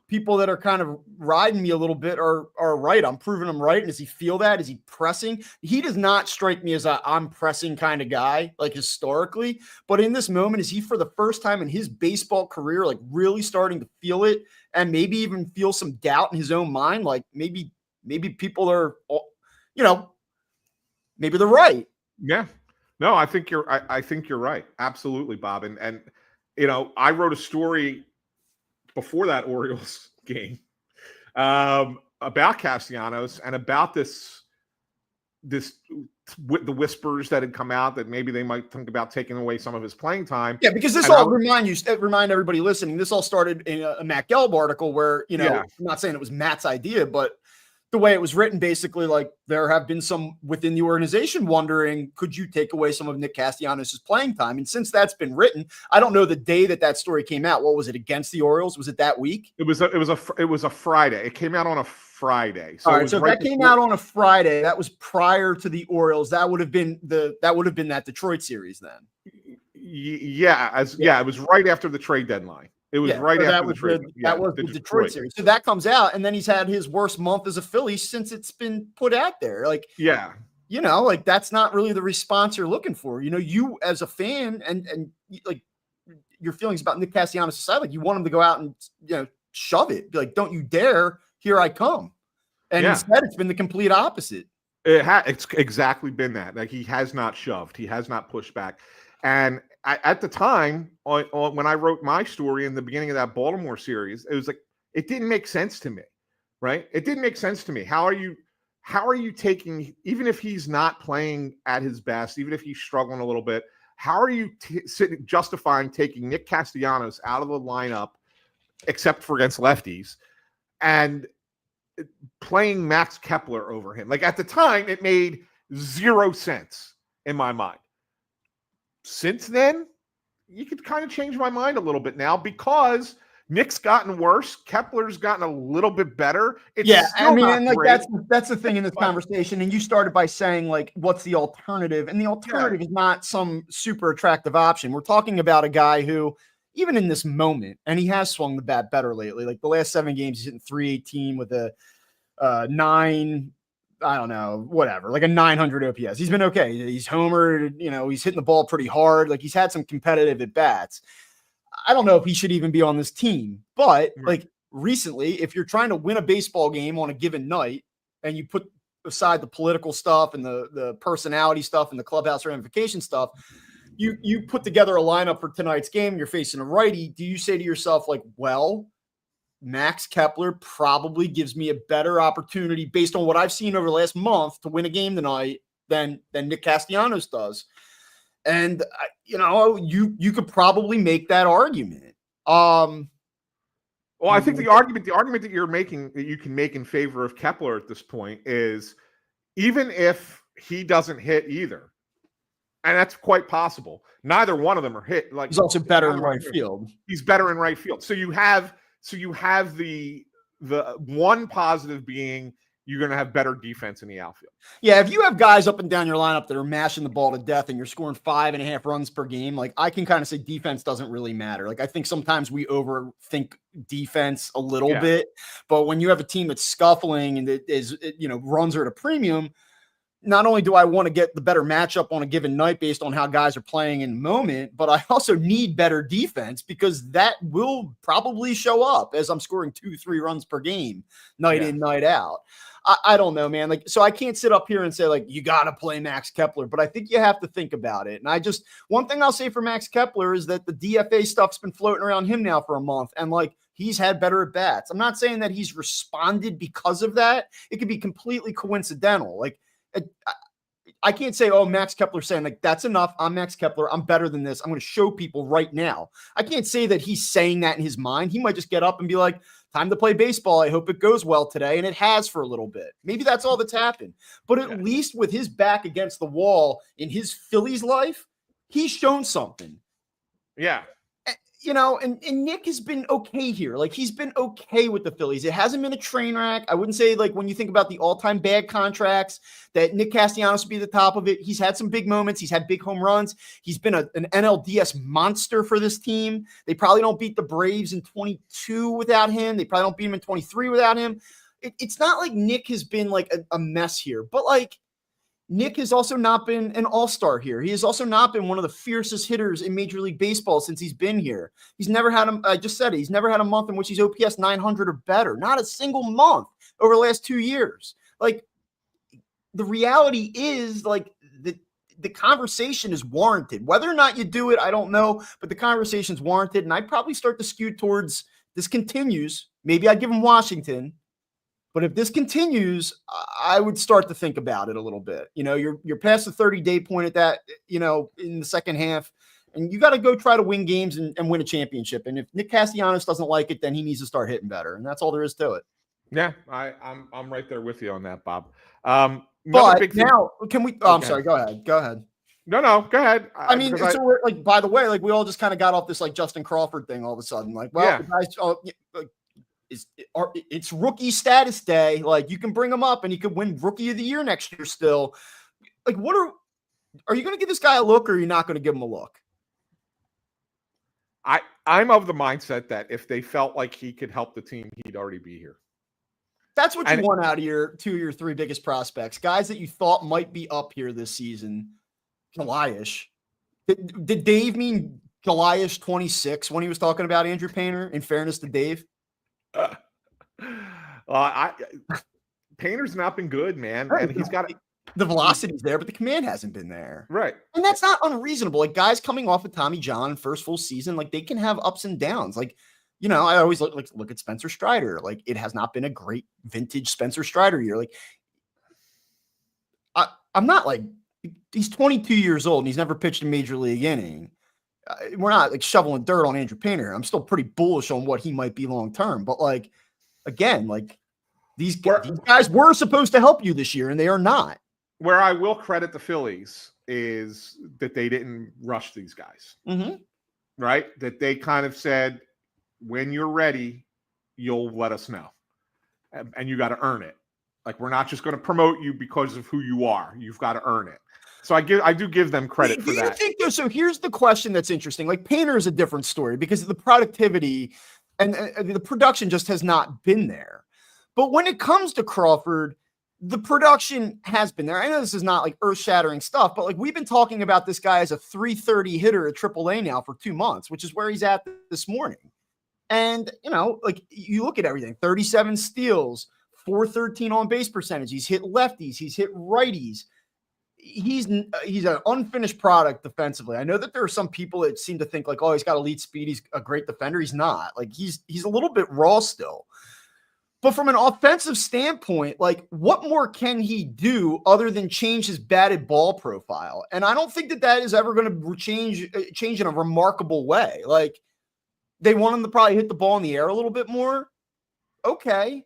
people that are kind of riding me a little bit are right. I'm proving them right. And does he feel that? Is he pressing? He does not strike me as I'm pressing kind of guy, like historically. But in this moment, is he for the first time in his baseball career, like really starting to feel it and maybe even feel some doubt in his own mind? Like maybe people are, maybe they're right. Yeah. No, I think you're right. Absolutely, Bob. And I wrote a story before that Orioles game about Castellanos and about this the whispers that had come out that maybe they might think about taking away some of his playing time. Yeah, because this And all remind everybody listening. This all started in a Matt Gelb article where, Yeah. I'm not saying it was Matt's idea, but the way it was written, basically, like there have been some within the organization wondering, could you take away some of Nick Castellanos' playing time? And since that's been written, I don't know the day that story came out. What was it, against the Orioles? Was it that week? It was a Friday. It came out on a Friday. So all right. So that came out on a Friday. That was prior to the Orioles. That would have been that Detroit series then. Yeah. It was right after the trade deadline. It was right after the trade. That was the Detroit series. So that comes out, and then he's had his worst month as a Philly since it's been put out there. Like, like that's not really the response you're looking for. You as a fan and like your feelings about Nick Castellanos aside, like you want him to go out and shove it. Be like, don't you dare! Here I come. And instead, it's been the complete opposite. It's exactly been that. Like he has not shoved. He has not pushed back. And at the time, when I wrote my story in the beginning of that Baltimore series, it was like it didn't make sense to me, right? It didn't make sense to me. How are you taking, even if he's not playing at his best, even if he's struggling a little bit, how are you justifying taking Nick Castellanos out of the lineup, except for against lefties, and playing Max Kepler over him? Like at the time, it made zero sense in my mind. Since then, you could kind of change my mind a little bit now because Nick's gotten worse. Kepler's gotten a little bit better. That's the thing in this conversation. And you started by saying, like, what's the alternative? And the alternative is not some super attractive option. We're talking about a guy who, even in this moment, and he has swung the bat better lately. Like the last 7 games, he's hitting .318 with a 9. I don't know, whatever, like a 900 OPS. He's been okay. He's homered, he's hitting the ball pretty hard. Like he's had some competitive at bats. I don't know if he should even be on this team, but like recently, if you're trying to win a baseball game on a given night and you put aside the political stuff and the personality stuff and the clubhouse ramification stuff, you put together a lineup for tonight's game. You're facing a righty. Do you say to yourself, like, well, Max Kepler probably gives me a better opportunity based on what I've seen over the last month to win a game tonight than Nick Castellanos does. And you could probably make that argument. Well, I think the argument that you're making, that you can make in favor of Kepler at this point, is even if he doesn't hit either, and that's quite possible, neither one of them are hit. Like he's also better in right field. He's better in right field. So you have the one positive being you're going to have better defense in the outfield. Yeah, if you have guys up and down your lineup that are mashing the ball to death and you're scoring 5.5 runs per game, like I can kind of say defense doesn't really matter. Like I think sometimes we overthink defense a little bit, but when you have a team that's scuffling and that is, runs are at a premium, not only do I want to get the better matchup on a given night based on how guys are playing in the moment, but I also need better defense because that will probably show up as I'm scoring 2-3 runs per game, night in, night out. I don't know, man. Like, so I can't sit up here and say, like, you got to play Max Kepler, but I think you have to think about it. And one thing I'll say for Max Kepler is that the DFA stuff's been floating around him now for a month. And like, he's had better at bats. I'm not saying that he's responded because of that. It could be completely coincidental. Like, I can't say, oh, Max Kepler saying like, that's enough. I'm Max Kepler. I'm better than this. I'm going to show people right now. I can't say that he's saying that in his mind. He might just get up and be like, time to play baseball. I hope it goes well today. And it has for a little bit. Maybe that's all that's happened. But at least with his back against the wall in his Phillies life, he's shown something. Yeah. And Nick has been okay here. Like he's been okay with the Phillies. It hasn't been a train wreck. I wouldn't say like when you think about the all-time bad contracts that Nick Castellanos would be at the top of it. He's had some big moments. He's had big home runs. He's been an NLDS monster for this team. They probably don't beat the Braves in 22 without him. They probably don't beat him in 23 without him. It's not like Nick has been like a mess here, but like Nick has also not been an all-star here. He has also not been one of the fiercest hitters in Major League Baseball since he's been here. He's never had I just said it, he's never had a month in which he's OPS 900 or better. Not a single month over the last 2 years. Like, the reality is, like, the conversation is warranted. Whether or not you do it, I don't know, but the conversation's warranted, and I'd probably start to skew towards this continues. Maybe I'd give him Washington. But if this continues, I would start to think about it a little bit. You're past the 30-day point at that, in the second half, and you got to go try to win games and win a championship. And if Nick Castellanos doesn't like it, then he needs to start hitting better. And that's all there is to it. Yeah, I'm right there with you on that, Bob. But big thing. now, can we? Oh, I'm sorry. Go ahead. No, go ahead. I mean, so we're like, by the way, like we all just kind of got off this like Justin Crawford thing all of a sudden. Like, well, Yeah. the guys, it's rookie status day. Like, you can bring him up and he could win Rookie of the Year next year still. Like, are you going to give this guy a look, or are you not going to give him a look? I'm of the mindset that if they felt like he could help the team, he'd already be here. That's what you want out of your 2 or 3 biggest prospects, guys that you thought might be up here this season. Goliath. Did Dave mean Goliath 26 when he was talking about Andrew Painter? In fairness to Dave, Painter's not been good, man, right. And he's got the velocity's there, but the command hasn't been there, right? And that's not unreasonable. Like, guys coming off of Tommy John first full season, like they can have ups and downs. Like, I always look at Spencer Strider. Like, it has not been a great vintage Spencer Strider year. Like, I'm not like, he's 22 years old and he's never pitched a major league inning. We're not like shoveling dirt on Andrew Painter. I'm still pretty bullish on what he might be long term. But like, again, like these guys were supposed to help you this year, and they are not. Where I will credit the Phillies is that they didn't rush these guys, right? That they kind of said, when you're ready, you'll let us know, and you got to earn it. Like, we're not just going to promote you because of who you are. You've got to earn it. So I do give them credit for that. So here's the question that's interesting. Like, Painter is a different story because the productivity and the production just has not been there. But when it comes to Crawford, the production has been there. I know this is not like earth-shattering stuff, but like, we've been talking about this guy as a 330 hitter at AAA now for 2 months, which is where he's at this morning. And, like, you look at everything, 37 steals, 413 on base percentage. He's hit lefties. He's hit righties. He's an unfinished product defensively. I know that there are some people that seem to think like, oh, he's got elite speed, he's a great defender. He's not. Like, he's a little bit raw still. But from an offensive standpoint, like, what more can he do other than change his batted ball profile? And I don't think that is ever going to change in a remarkable way. Like, they want him to probably hit the ball in the air a little bit more. Okay.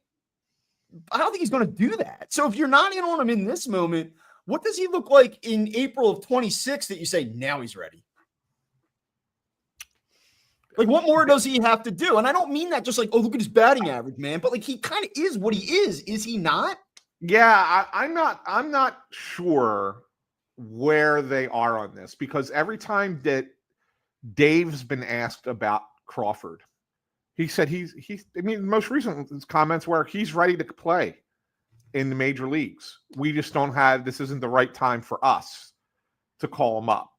I don't think he's going to do that. So if you're not in on him in this moment, what does he look like in April of 26 that you say, now he's ready? Like, what more does he have to do? And I don't mean that just like, oh, look at his batting average, man. But like, he kind of is what he is. Is he not? Yeah, I'm not sure where they are on this, because every time that Dave's been asked about Crawford, he said the most recent comments were he's ready to play in the major leagues. We just this isn't the right time for us to call him up.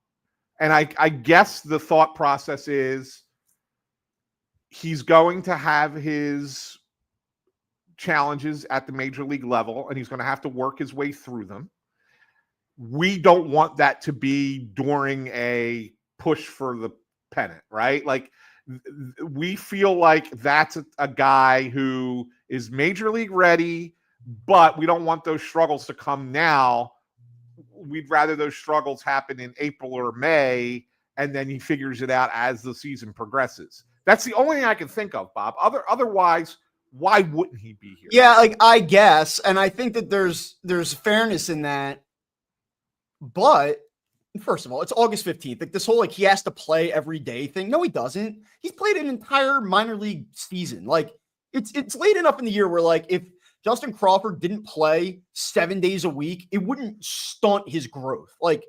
And I guess the thought process is he's going to have his challenges at the major league level, and he's going to have to work his way through them. We don't want that to be during a push for the pennant, right? Like, we feel like that's a guy who is major league ready, but we don't want those struggles to come now. We'd rather those struggles happen in April or May, and then he figures it out as the season progresses. That's the only thing I can think of, Bob. Otherwise, why wouldn't he be here? Yeah, like, I guess, and I think that there's fairness in that. But first of all, it's August 15th. Like, this whole like he has to play every day thing. No, he doesn't. He's played an entire minor league season. Like, it's late enough in the year where, like, if Justin Crawford didn't play 7 days a week, it wouldn't stunt his growth. Like,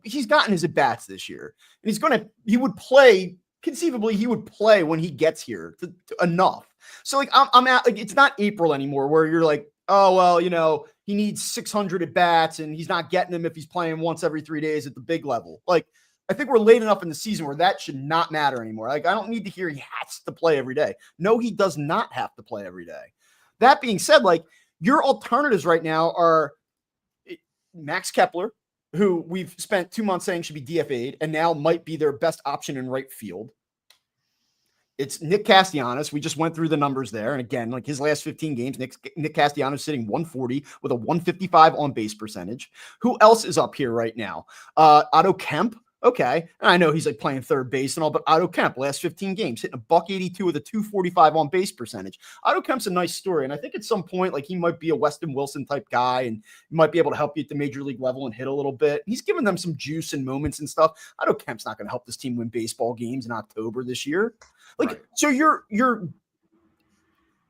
he's gotten his at-bats this year, and he would play, conceivably he would play when he gets here to enough. So like, I'm at, like, it's not April anymore where you're like, oh, well, he needs 600 at-bats and he's not getting them if he's playing once every 3 days at the big level. Like, I think we're late enough in the season where that should not matter anymore. Like, I don't need to hear he has to play every day. No, he does not have to play every day. That being said, like, your alternatives right now are Max Kepler, who we've spent 2 months saying should be DFA'd and now might be their best option in right field. It's Nick Castellanos. We just went through the numbers there. And again, like his last 15 games, Nick Castellanos sitting 140 with a 155 on base percentage. Who else is up here right now? Otto Kemp. Okay. And I know he's like playing third base and all, but Otto Kemp, last 15 games, hitting a $182 with a 245 on base percentage. Otto Kemp's a nice story. And I think at some point, like he might be a Weston Wilson type guy and he might be able to help you at the major league level and hit a little bit. He's giving them some juice and moments and stuff. Otto Kemp's not going to help this team win baseball games in October this year. Like, right. So you're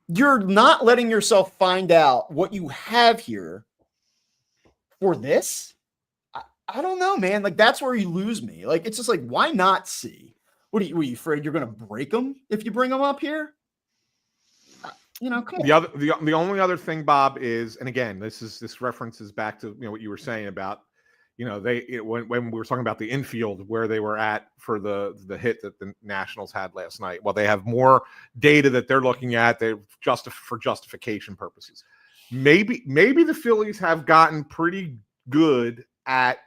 not letting yourself find out what you have here for this. I don't know, man. Like, that's where you lose me. Like, it's just like, why not see? Were you afraid you're going to break them if you bring them up here? You know, come on. The only other thing, Bob, is, and again, this references back to what you were saying about, when we were talking about the infield where they were at for the hit that the Nationals had last night. Well, they have more data that they're looking at. For justification purposes. Maybe the Phillies have gotten pretty good at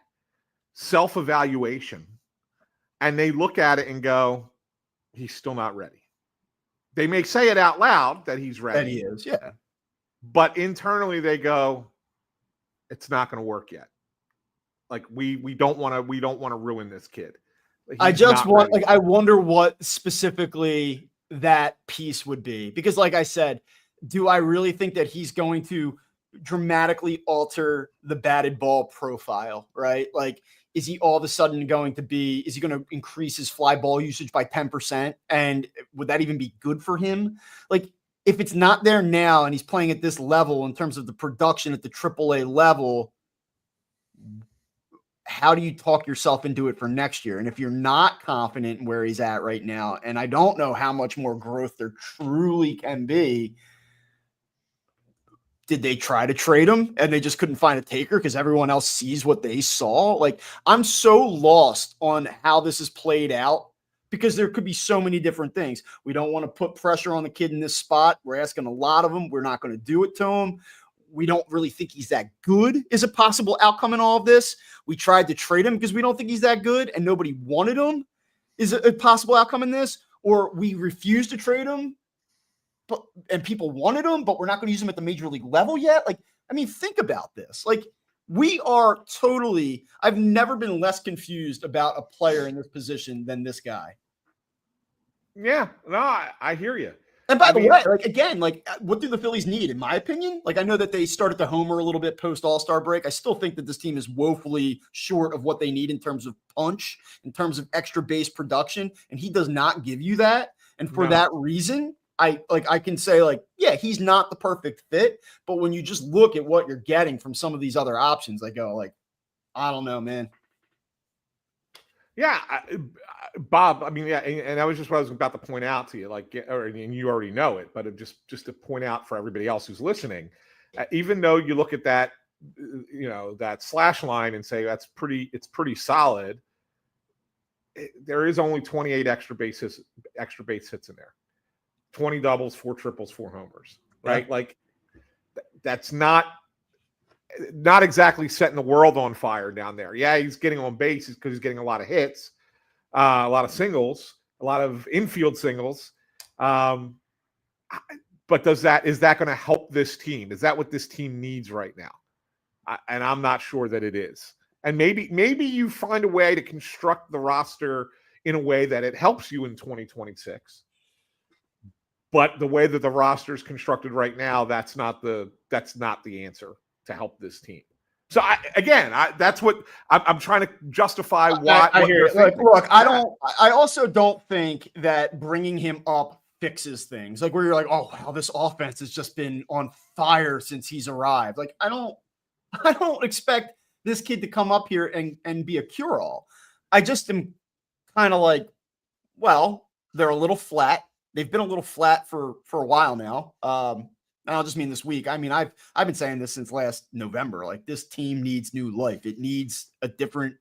self-evaluation, and they look at it and go, he's still not ready. They may say it out loud that he's ready. That he is, yeah. But internally they go, it's not going to work yet. Like we don't want to ruin this kid. I wonder what specifically that piece would be, because like I said, do I really think that he's going to dramatically alter the batted ball profile, right? Like, is he all of a sudden going to increase his fly ball usage by 10%? And would that even be good for him? Like, if it's not there now and he's playing at this level in terms of the production at the AAA level, how do you talk yourself into it for next year? And if you're not confident in where he's at right now, and I don't know how much more growth there truly can be, did they try to trade him and they just couldn't find a taker because everyone else sees what they saw? Like, I'm so lost on how this is played out because there could be so many different things. We don't want to put pressure on the kid in this spot. We're asking a lot of him. We're not going to do it to him. We don't really think he's that good is a possible outcome in all of this. We tried to trade him because we don't think he's that good and nobody wanted him is a possible outcome in this, or we refuse to trade him and people wanted him, but we're not going to use him at the major league level yet. Like, I mean, think about this. Like, I've never been less confused about a player in this position than this guy. Yeah, no, I hear you. And by the way, like, again, like, what do the Phillies need, in my opinion? Like, I know that they started to homer a little bit post All-Star break. I still think that this team is woefully short of what they need in terms of punch, in terms of extra base production, and he does not give you that. And for that reason, I can say, like, yeah, he's not the perfect fit, but when you just look at what you're getting from some of these other options, I go, like, I don't know, man. Yeah, Bob, I mean, yeah, and that was just what I was about to point out to you, like, and you already know it, but just to point out for everybody else who's listening, even though you look at that, that slash line and say it's pretty solid, there is only 28 extra base hits in there. 20 doubles, 4 triples, 4 homers, right? Yeah. Like, that's not exactly setting the world on fire down there. Yeah, he's getting on base because he's getting a lot of hits, a lot of singles, a lot of infield singles. But is that going to help this team? Is that what this team needs right now? And I'm not sure that it is. And maybe you find a way to construct the roster in a way that it helps you in 2026. But the way that the roster is constructed right now, that's not the answer to help this team. So that's what I'm trying to justify. Why I hear it. Look, I also don't think that bringing him up fixes things. Like, where you're like, oh wow, this offense has just been on fire since he's arrived. Like, I don't expect this kid to come up here and be a cure-all. I just am kind of like, well, they're a little flat. They've been a little flat for a while now. And I'll just mean this week. I mean, I've been saying this since last November. Like, this team needs new life. It needs a different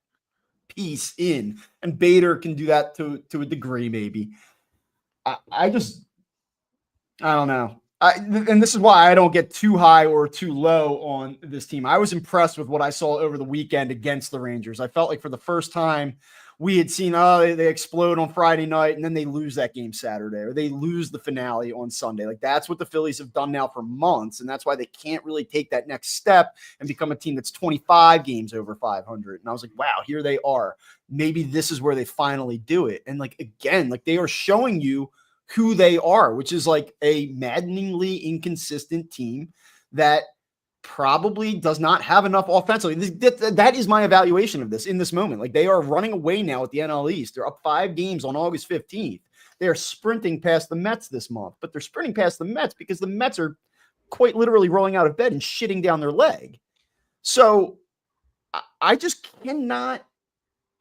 piece in, and Bader can do that to a degree, maybe. I don't know. And this is why I don't get too high or too low on this team. I was impressed with what I saw over the weekend against the Rangers. I felt like for the first time we had seen, they explode on Friday night and then they lose that game Saturday, or they lose the finale on Sunday. Like, that's what the Phillies have done now for months. And that's why they can't really take that next step and become a team that's 25 games over 500. And I was like, wow, here they are. Maybe this is where they finally do it. And like, again, like, they are showing you who they are, which is like a maddeningly inconsistent team that probably does not have enough offensively. That is my evaluation of this in this moment. Like, they are running away now at the NL East. They're up 5 games on August 15th. They are sprinting past the Mets this month, but they're sprinting past the Mets because the Mets are quite literally rolling out of bed and shitting down their leg. So I just cannot,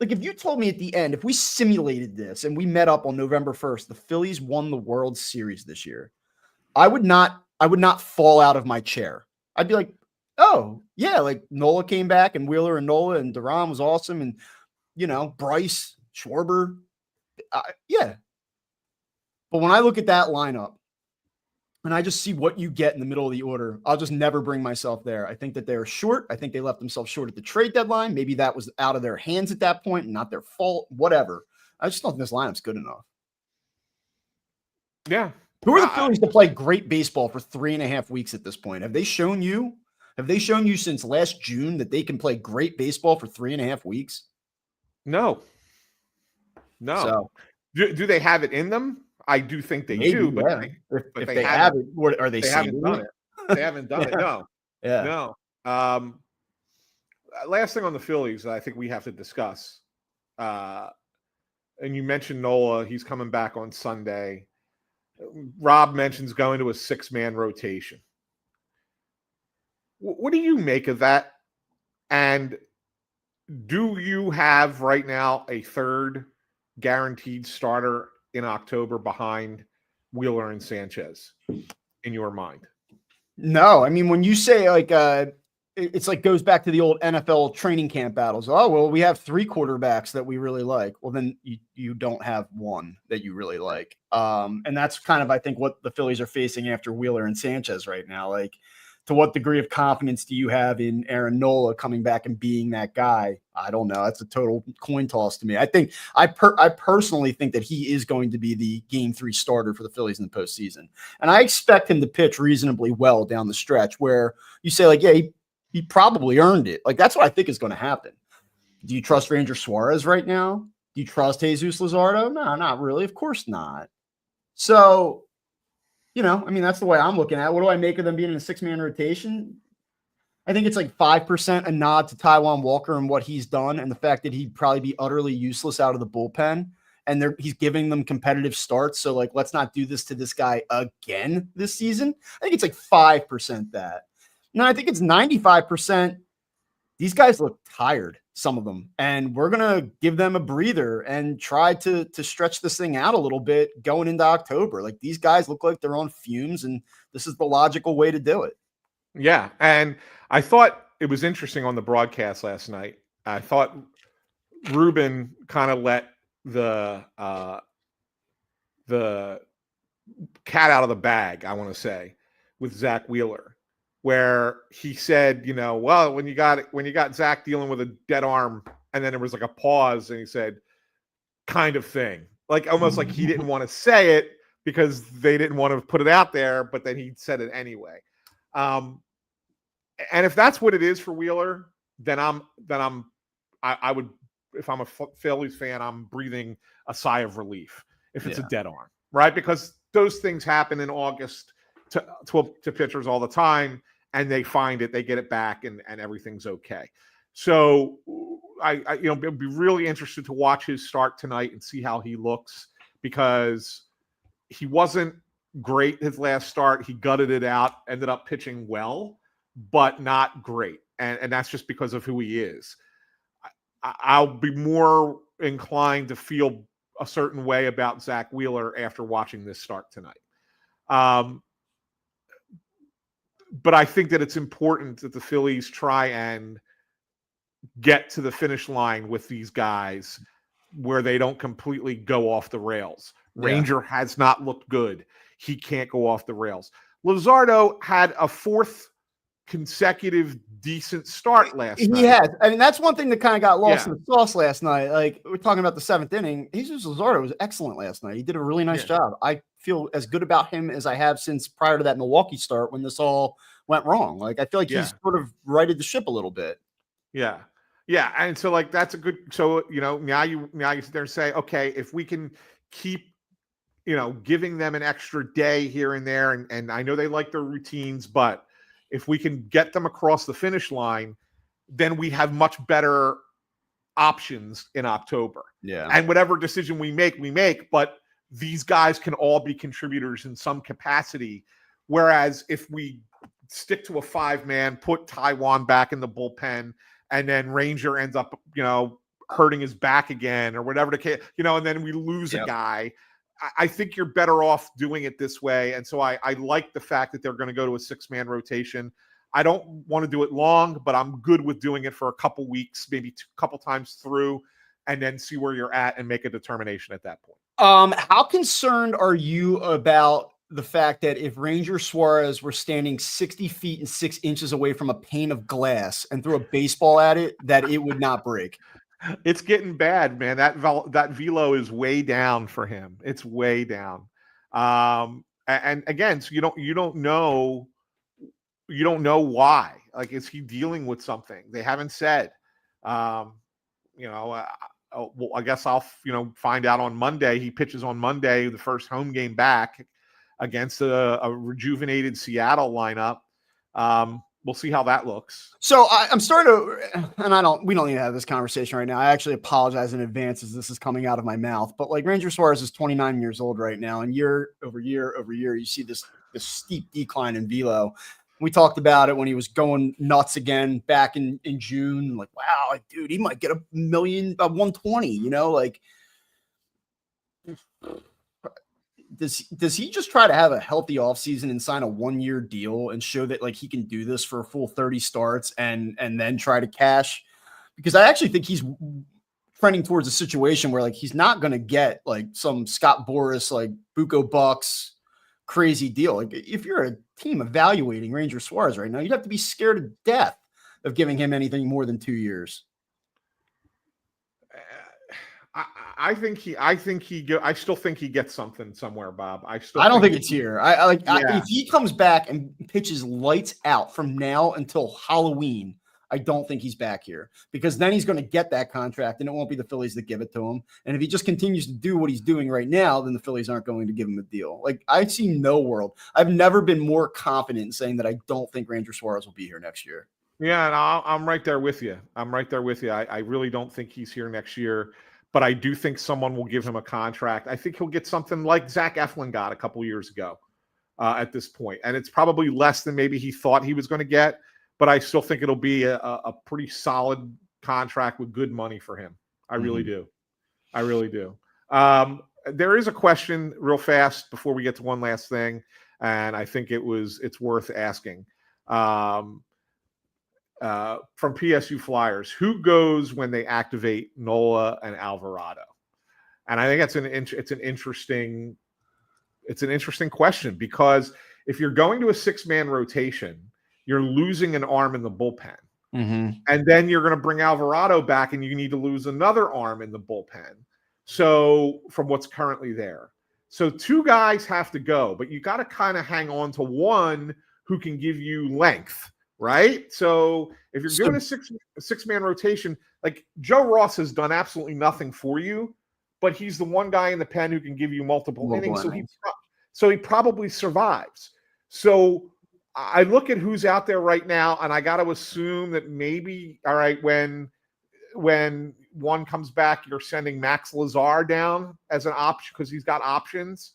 like, if you told me at the end, if we simulated this and we met up on November 1st, the Phillies won the World Series this year, I would not fall out of my chair. I'd be like, oh, yeah, like Nola came back and Wheeler and Nola and Duran was awesome. And, Bryce, Schwarber. Yeah. But when I look at that lineup and I just see what you get in the middle of the order, I'll just never bring myself there. I think that they're short. I think they left themselves short at the trade deadline. Maybe that was out of their hands at that point and not their fault, whatever. I just don't think this lineup's good enough. Yeah. Who are the Phillies to play great baseball for 3.5 weeks at this point? Have they shown you since last June that they can play great baseball for 3.5 weeks? No. So, do they have it in them? I do think they do, but yeah. If they have it, what are they haven't done it? They haven't done it. No. Yeah. No. Last thing on the Phillies that I think we have to discuss. And you mentioned Nola. He's coming back on Sunday. Rob mentions going to a 6-man rotation. What do you make of that? And do you have right now a third guaranteed starter in October behind Wheeler and Sanchez in your mind? No, I mean, when you say like, it's like goes back to the old NFL training camp battles. Oh, well, we have 3 quarterbacks that we really like. Well, then you don't have one that you really like. And that's kind of, I think, what the Phillies are facing after Wheeler and Sanchez right now. Like, to what degree of confidence do you have in Aaron Nola coming back and being that guy? I don't know. That's a total coin toss to me. I think I personally think that he is going to be the game 3 starter for the Phillies in the postseason. And I expect him to pitch reasonably well down the stretch where you say, like, yeah, he probably earned it. Like, that's what I think is going to happen. Do you trust Ranger Suarez right now? Do you trust Jesus Luzardo? No, not really. Of course not. So, I mean, that's the way I'm looking at it. What do I make of them being in a 6-man rotation? I think it's like 5% a nod to Taijuan Walker and what he's done and the fact that he'd probably be utterly useless out of the bullpen. And he's giving them competitive starts. So, like, let's not do this to this guy again this season. I think it's like 5% that. No, I think it's 95%. These guys look tired, some of them, and we're going to give them a breather and try to stretch this thing out a little bit going into October. Like, these guys look like they're on fumes, and this is the logical way to do it. Yeah, and I thought it was interesting on the broadcast last night. I thought Ruben kind of let the cat out of the bag, I want to say, with Zach Wheeler, where he said, well, when you got Zach dealing with a dead arm, and then there was like a pause, and he said, kind of thing, like almost like he didn't want to say it because they didn't want to put it out there, but then he said it anyway. And if that's what it is for Wheeler, then I would, if I'm a Phillies fan, I'm breathing a sigh of relief if it's a dead arm, right? Because those things happen in August to pitchers all the time, and they find it, they get it back, and everything's okay. So I be really interested to watch his start tonight and see how he looks, because he wasn't great his last start. He gutted it out, ended up pitching well, but not great. And that's just because of who he is. I'll be more inclined to feel a certain way about Zach Wheeler after watching this start tonight. But I think that it's important that the Phillies try and get to the finish line with these guys where they don't completely go off the rails. Ranger has not looked good. He can't go off the rails. Luzardo had a 4th consecutive decent start last He night. has. I mean, that's one thing that kind of got lost Yeah. in the sauce last night. Like, we're talking about the 7th inning. Jesus Luzardo was excellent last night. He did a really nice job. I feel as good about him as I have since prior to that Milwaukee start when this all went wrong. Like, I feel like he's sort of righted the ship a little bit. Yeah. Yeah. And so, like, that's a good, so, now you sit there and say, okay, if we can keep, giving them an extra day here and there, and I know they like their routines, but if we can get them across the finish line, then we have much better options in October. Yeah. And whatever decision we make, but these guys can all be contributors in some capacity. Whereas if we stick to a 5-man, put Taiwan back in the bullpen, and then Ranger ends up, hurting his back again or whatever the case, and then we lose a guy. I think you're better off doing it this way. And so I like the fact that they're going to go to a 6-man rotation. I don't want to do it long, but I'm good with doing it for a couple weeks, maybe a couple times through, and then see where you're at and make a determination at that point. How concerned are you about the fact that if Ranger Suarez were standing 60 feet and 6 inches away from a pane of glass and threw a baseball at it, that it would not break? It's getting bad, man. That velo is way down for him. It's way down. And again, so you don't know why. Like, is he dealing with something? They haven't said. Well, I guess I'll find out on Monday. He pitches on Monday, the first home game back against a rejuvenated Seattle lineup. We'll see how that looks. So I'm starting to, and we don't need to have this conversation right now. I actually apologize in advance as this is coming out of my mouth, but like, Ranger Suarez is 29 years old right now, and year over year over year, you see this steep decline in velo. We talked about it when he was going nuts again back in June. Like, wow, like, dude, he might get 120, like, does he just try to have a healthy offseason and sign a 1-year deal and show that, like, he can do this for a full 30 starts and then try to cash? Because I actually think he's trending towards a situation where, like, he's not going to get like some Scott Boras, like, Buco Bucks crazy deal. Like, if you're a team evaluating Ranger Suarez right now, you'd have to be scared to death of giving him anything more than 2 years. I still think he gets something somewhere, Bob. I don't think it's here. If he comes back and pitches lights out from now until Halloween, I don't think he's back here, because then he's going to get that contract and it won't be the Phillies that give it to him. And if he just continues to do what he's doing right now, then the Phillies aren't going to give him a deal. Like, I see no world. I've never been more confident in saying that I don't think Ranger Suarez will be here next year. Yeah, and I'm right there with you. I really don't think he's here next year, but I do think someone will give him a contract. I think he'll get something like Zach Eflin got a couple years ago at this point. And it's probably less than maybe he thought he was going to get, but I still think it'll be a pretty solid contract with good money for him. I really do. I really do. There is a question real fast before we get to one last thing, and I think it's worth asking. From PSU Flyers, who goes when they activate Nola and Alvarado? And I think it's an interesting question, because if you're going to a 6-man rotation, you're losing an arm in the bullpen. And then you're going to bring Alvarado back and you need to lose another arm in the bullpen. So from what's currently there. So 2 guys have to go, but you got to kind of hang on to one who can give you length, right? So if you're doing a 6-man rotation, like, Joe Ross has done absolutely nothing for you, but he's the one guy in the pen who can give you multiple innings. So he probably survives. So I look at who's out there right now, and I got to assume that maybe, all right, when one comes back, you're sending Max Lazar down as an option because he's got options.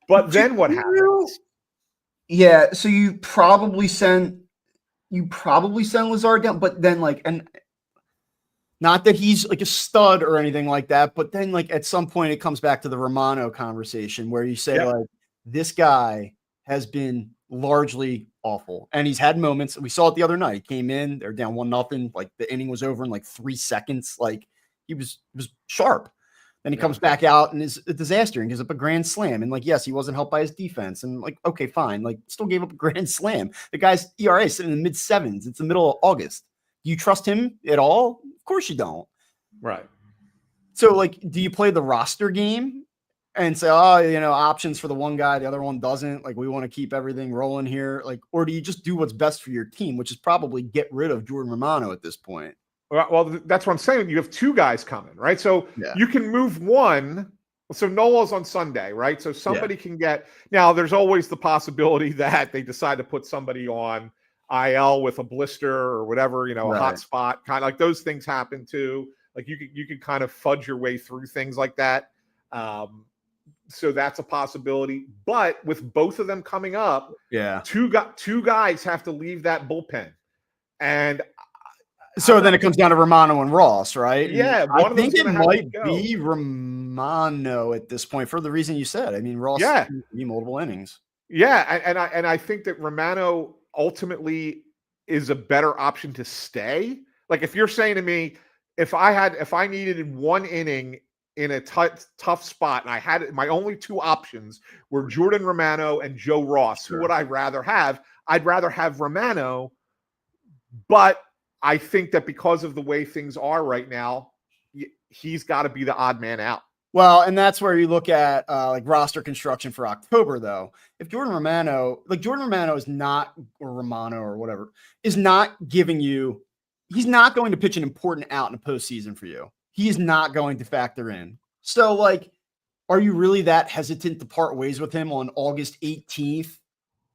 But then what happens? Yeah, so you probably send Lazar down, but then, like, and not that he's like a stud or anything like that, but then, like, at some point it comes back to the Romano conversation where you say, like, this guy has been largely awful, and he's had moments. We saw it the other night. He came in, they're down 1-0, like, the inning was over in like 3 seconds. Like, he was sharp. Then he comes back out and is a disaster and gives up a grand slam. And like, yes, he wasn't helped by his defense. And like, okay, fine. Like, still gave up a grand slam. The guy's ERA is sitting in the mid sevens. It's the middle of August. Do you trust him at all? Of course you don't. Right. So like, do you play the roster game and say, oh, options for the one guy, the other one doesn't? Like, we want to keep everything rolling here. Like, or do you just do what's best for your team, which is probably get rid of Jordan Romano at this point? Well, that's what I'm saying. You have two guys coming, right? So you can move one. So Nola's on Sunday, right? So somebody can get – now there's always the possibility that they decide to put somebody on IL with a blister or whatever, a hot spot. Kind of like those things happen too. Like you could kind of fudge your way through things like that. So that's a possibility. But with both of them coming up, two guys have to leave that bullpen. And – so then it comes down to Romano and Ross, right? Yeah, I think it might be Romano at this point for the reason you said. I mean, Ross can be multiple innings. Yeah, and I think that Romano ultimately is a better option to stay. Like if you're saying to me, if I needed one inning in a tough spot, and I had my only two options were Jordan Romano and Joe Ross, who would I rather have? I'd rather have Romano, but I think that because of the way things are right now, he's got to be the odd man out. Well, and that's where you look at like roster construction for October, though. If Jordan Romano is not, or Romano or whatever, is not giving you, he's not going to pitch an important out in a postseason for you. He is not going to factor in. So, like, are you really that hesitant to part ways with him on August 18th,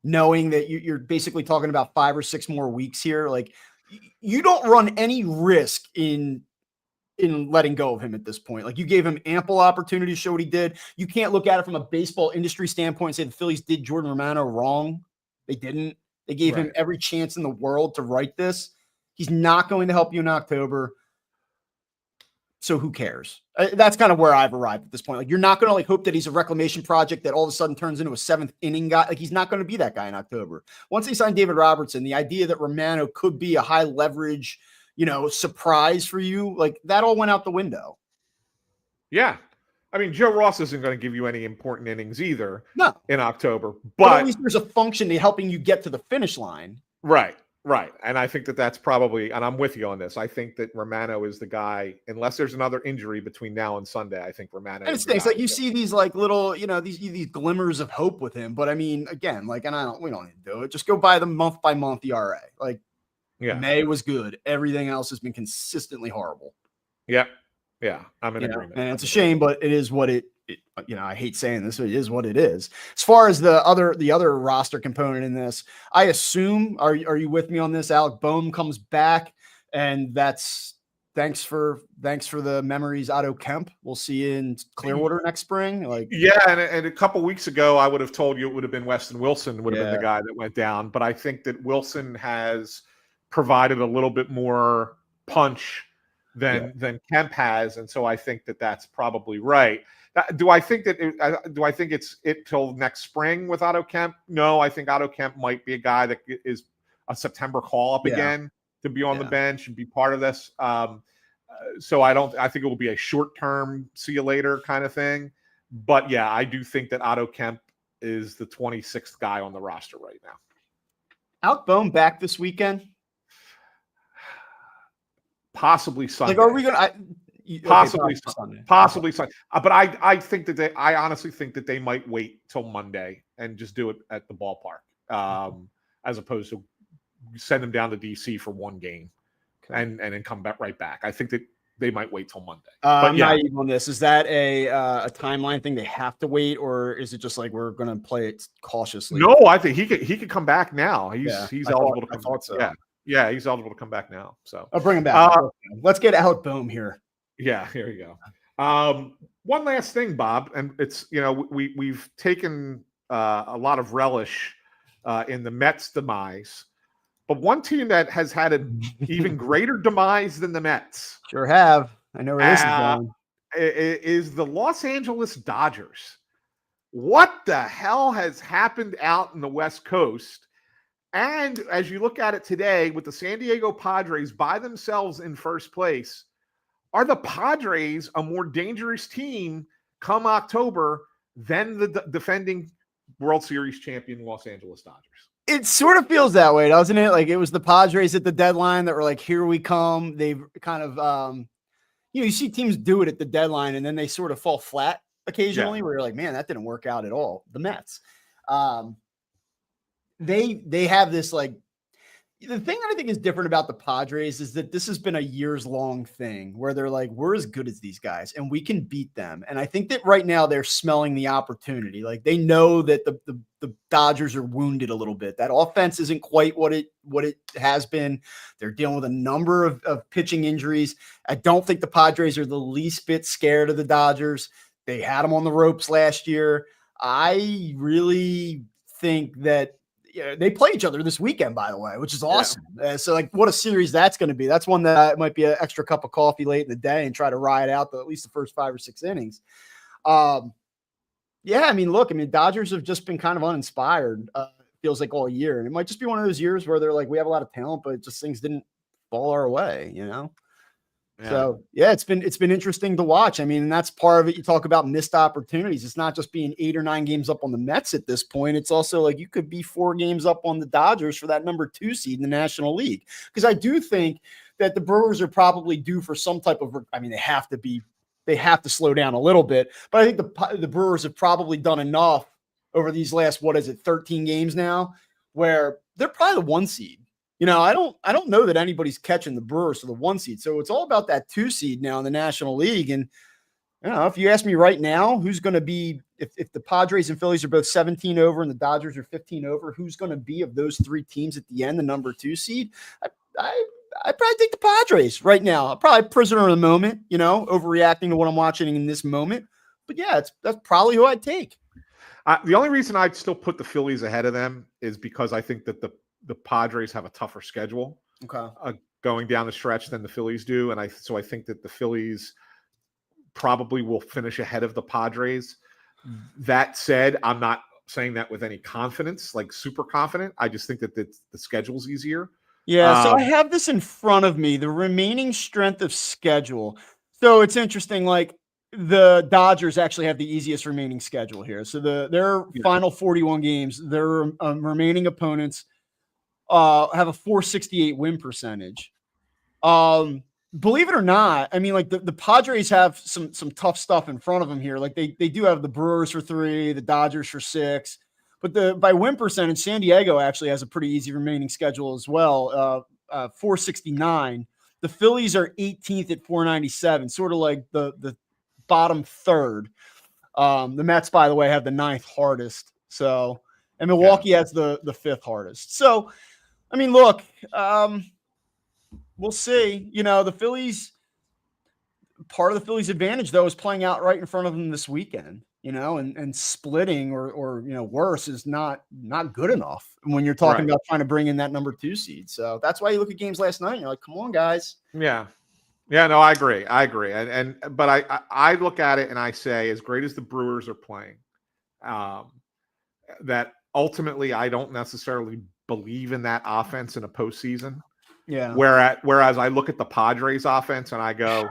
knowing that you're basically talking about 5 or 6 more weeks here? Like, you don't run any risk in letting go of him at this point. Like, you gave him ample opportunity to show what he did. You can't look at it from a baseball industry standpoint and say the Phillies did Jordan Romano wrong. They didn't. They gave him every chance in the world to right this. He's not going to help you in October. So who cares? That's kind of where I've arrived at this point. Like, you're not going to like hope that he's a reclamation project that all of a sudden turns into a 7th inning guy. Like, he's not going to be that guy in October. Once they signed David Robertson, the idea that Romano could be a high leverage, surprise for you, like that all went out the window. Yeah. I mean, Joe Ross isn't going to give you any important innings either in October. But at least there's a function to helping you get to the finish line. Right. Right. And I think that that's probably, and I'm with you on this. I think that Romano is the guy, unless there's another injury between now and Sunday. I think Romano. And it's things like you see these like little, these glimmers of hope with him. But I mean, again, like, and we don't need to do it. Just go by the month by month ERA. Like, May was good. Everything else has been consistently horrible. Yeah. Yeah. I'm in agreement. And it's a shame, but it is what it I hate saying this, but it is what it is. As far as the other roster component in this, I assume, are you with me on this? Alec Boehm comes back, and that's thanks for the memories, Otto Kemp. We'll see you in Clearwater next spring. Like, and a couple weeks ago, I would have told you it would have been Weston Wilson would have been the guy that went down, but I think that Wilson has provided a little bit more punch than Kemp has, and so I think that that's probably right. Do I think it's till next spring with Otto Kemp? No, I think Otto Kemp might be a guy that is a September call up again to be on the bench and be part of this. So I think it will be a short term, see you later kind of thing. But yeah, I do think that Otto Kemp is the 26th guy on the roster right now. Alec Boehm back this weekend? Possibly Sunday. Like, are we gonna? Possibly Sunday. But I think that I honestly think that they might wait till Monday and just do it at the ballpark, as opposed to send them down to DC for one game and then come back right back. I think that they might wait till Monday. I'm naive on this. Is that a timeline thing? They have to wait, or is it just like we're going to play it cautiously? No, I think he could come back now. He's eligible to come. I thought so. Yeah, he's eligible to come back now. So I'll bring him back. Let's get Alec Boehm here. Yeah, here you go. One last thing, Bob, and it's we've taken a lot of relish in the Mets' demise, but one team that has had an even greater demise than the Mets, sure have. I know where this is going. Is the Los Angeles Dodgers. What the hell has happened out in the West Coast? And as you look at it today, with the San Diego Padres by themselves in first place, are the Padres a more dangerous team come October than the defending World Series champion Los Angeles Dodgers? It sort of feels that way, doesn't it? Like it was the Padres at the deadline that were like, here we come. They've kind of, you see teams do it at the deadline and then they sort of fall flat occasionally where you're like, man, that didn't work out at all. The Mets, they have this like, the thing that I think is different about the Padres is that this has been a years long thing where they're like, we're as good as these guys and we can beat them. And I think that right now they're smelling the opportunity. Like they know that the Dodgers are wounded a little bit. That offense isn't quite what it has been. They're dealing with a number of pitching injuries. I don't think the Padres are the least bit scared of the Dodgers. They had them on the ropes last year. I really think that, they play each other this weekend, by the way, which is awesome. Yeah. So, like, what a series that's going to be. That's one that might be an extra cup of coffee late in the day and try to ride out at least the first 5 or 6 innings. Yeah, I mean, look, Dodgers have just been kind of uninspired, feels like all year. And it might just be one of those years where they're like, we have a lot of talent, but just things didn't fall our way, Yeah. So yeah, it's been interesting to watch. I mean, and that's part of it. You talk about missed opportunities. It's not just being 8 or 9 games up on the Mets at this point. It's also like you could be 4 games up on the Dodgers for that number 2 seed in the National League. Because I do think that the Brewers are probably due for some type of, they have to slow down a little bit, but I think the Brewers have probably done enough over these last, 13 games now, where they're probably the 1 seed. I don't know that anybody's catching the Brewers for the 1 seed. So it's all about that 2 seed now in the National League. And if you ask me right now, who's going to be, if the Padres and Phillies are both 17 over and the Dodgers are 15 over, who's going to be of those 3 teams at the end, the number 2 seed? I probably think the Padres right now. I'm probably prisoner of the moment, overreacting to what I'm watching in this moment. But yeah, that's probably who I'd take. The only reason I'd still put the Phillies ahead of them is because I think that the Padres have a tougher schedule going down the stretch than the Phillies do. And so I think that the Phillies probably will finish ahead of the Padres. That said, I'm not saying that with any confidence, like super confident. I just think that the schedule's easier. Yeah. So I have this in front of me, the remaining strength of schedule. So it's interesting. Like the Dodgers actually have the easiest remaining schedule here. So their final 41 games, their remaining opponents have a 468 win percentage. Believe it or not, like the Padres have some tough stuff in front of them here. Like they do have the Brewers for 3, the Dodgers for 6, but by win percentage, San Diego actually has a pretty easy remaining schedule as well. 469. The Phillies are 18th at 497, sort of like the bottom third. The Mets, by the way, have the 9th hardest. So, and Milwaukee has the 5th hardest. So, look, we'll see. The Phillies, part of the Phillies' advantage, though, is playing out right in front of them this weekend, and splitting or worse is not good enough when you're talking about trying to bring in that number 2 seed. So that's why you look at games last night and you're like, come on, guys. Yeah. Yeah, no, I agree. But I look at it and I say, as great as the Brewers are playing, that ultimately I don't necessarily believe in that offense in a postseason. Yeah. Whereas I look at the Padres offense and I go,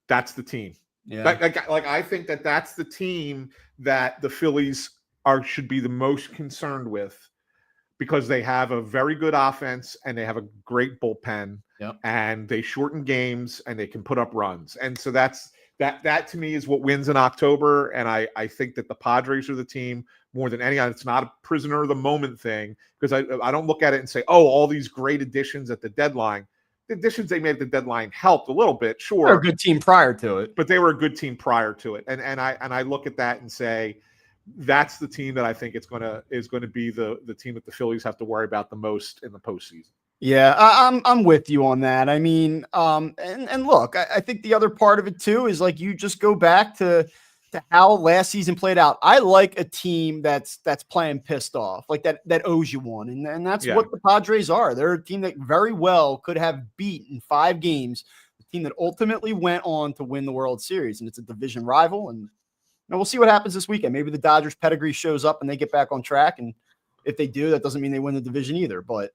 that's the team. Yeah. Like I think that that's the team that the Phillies should be the most concerned with, because they have a very good offense and they have a great bullpen. Yep. And they shorten games and they can put up runs. And so that to me is what wins in October. And I think that the Padres are the team more than any. It's not a prisoner of the moment thing, because I don't look at it and say, oh, all these great additions at the deadline. The additions they made at the dedeadline helped a little bit, sure. They're a good team prior to it. But they were a good team prior to it. And I look at that and say, that's the team that I think is going to be the team that the Phillies have to worry about the most in the postseason. Yeah, I'm with you on that. And look, I think the other part of it too is like you just go back to how last season played out. I like a team that's playing pissed off, like that owes you one, and that's what the Padres are. They're a team that very well could have beat in 5 games the team that ultimately went on to win the World Series, and it's a division rival. And we'll see what happens this weekend. Maybe the Dodgers pedigree shows up and they get back on track, and if they do, that doesn't mean they win the division either. But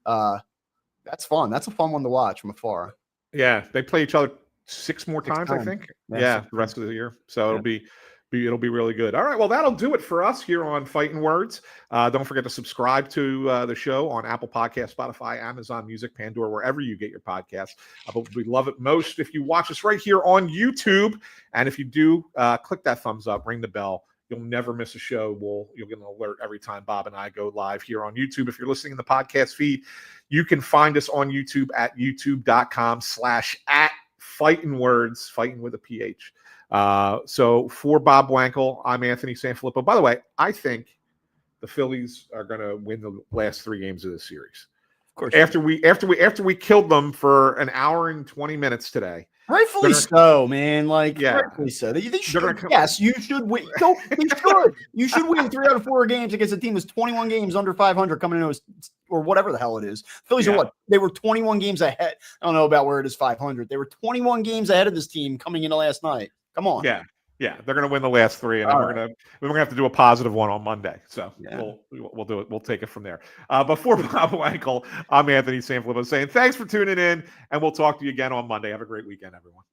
that's fun. That's a fun one to watch from afar. Yeah, they play each other 6 more 6 times, I times. think. Yeah, Yeah, 6 the rest of the year. So Yeah. it'll be really good. All right, well, that'll do it for us here on Fighting Words. Don't forget to subscribe to the show on Apple Podcasts, Spotify, Amazon Music, Pandora, wherever you get your podcasts. But we love it most if you watch us right here on YouTube. And if you do, click that thumbs up, ring the bell. You'll never miss a show. You'll get an alert every time Bob and I go live here on YouTube. If you're listening in the podcast feed, you can find us on YouTube at youtube.com/@fightingwords, fighting with a PH. So for Bob Wankel, I'm Anthony Sanfilippo. By the way, I think the Phillies are going to win the last 3 games of this series. Of course. After we killed them for an hour and 20 minutes today. Rightfully so, man. Like, Yeah. rightfully so. They should, come, yes, you should win. No, they should. You should win 3 out of 4 games against a team that's 21 games under 500 coming into or whatever the hell it is. Phillies are what? They were 21 games ahead. I don't know about where it is 500. They were 21 games ahead of this team coming into last night. Come on. Yeah. They're going to win the last 3, and then we're going to have to do a positive one on Monday. So we'll do it. We'll take it from there. Before Bob Wankel, I'm Anthony Sanfilippo saying thanks for tuning in, and we'll talk to you again on Monday. Have a great weekend, everyone.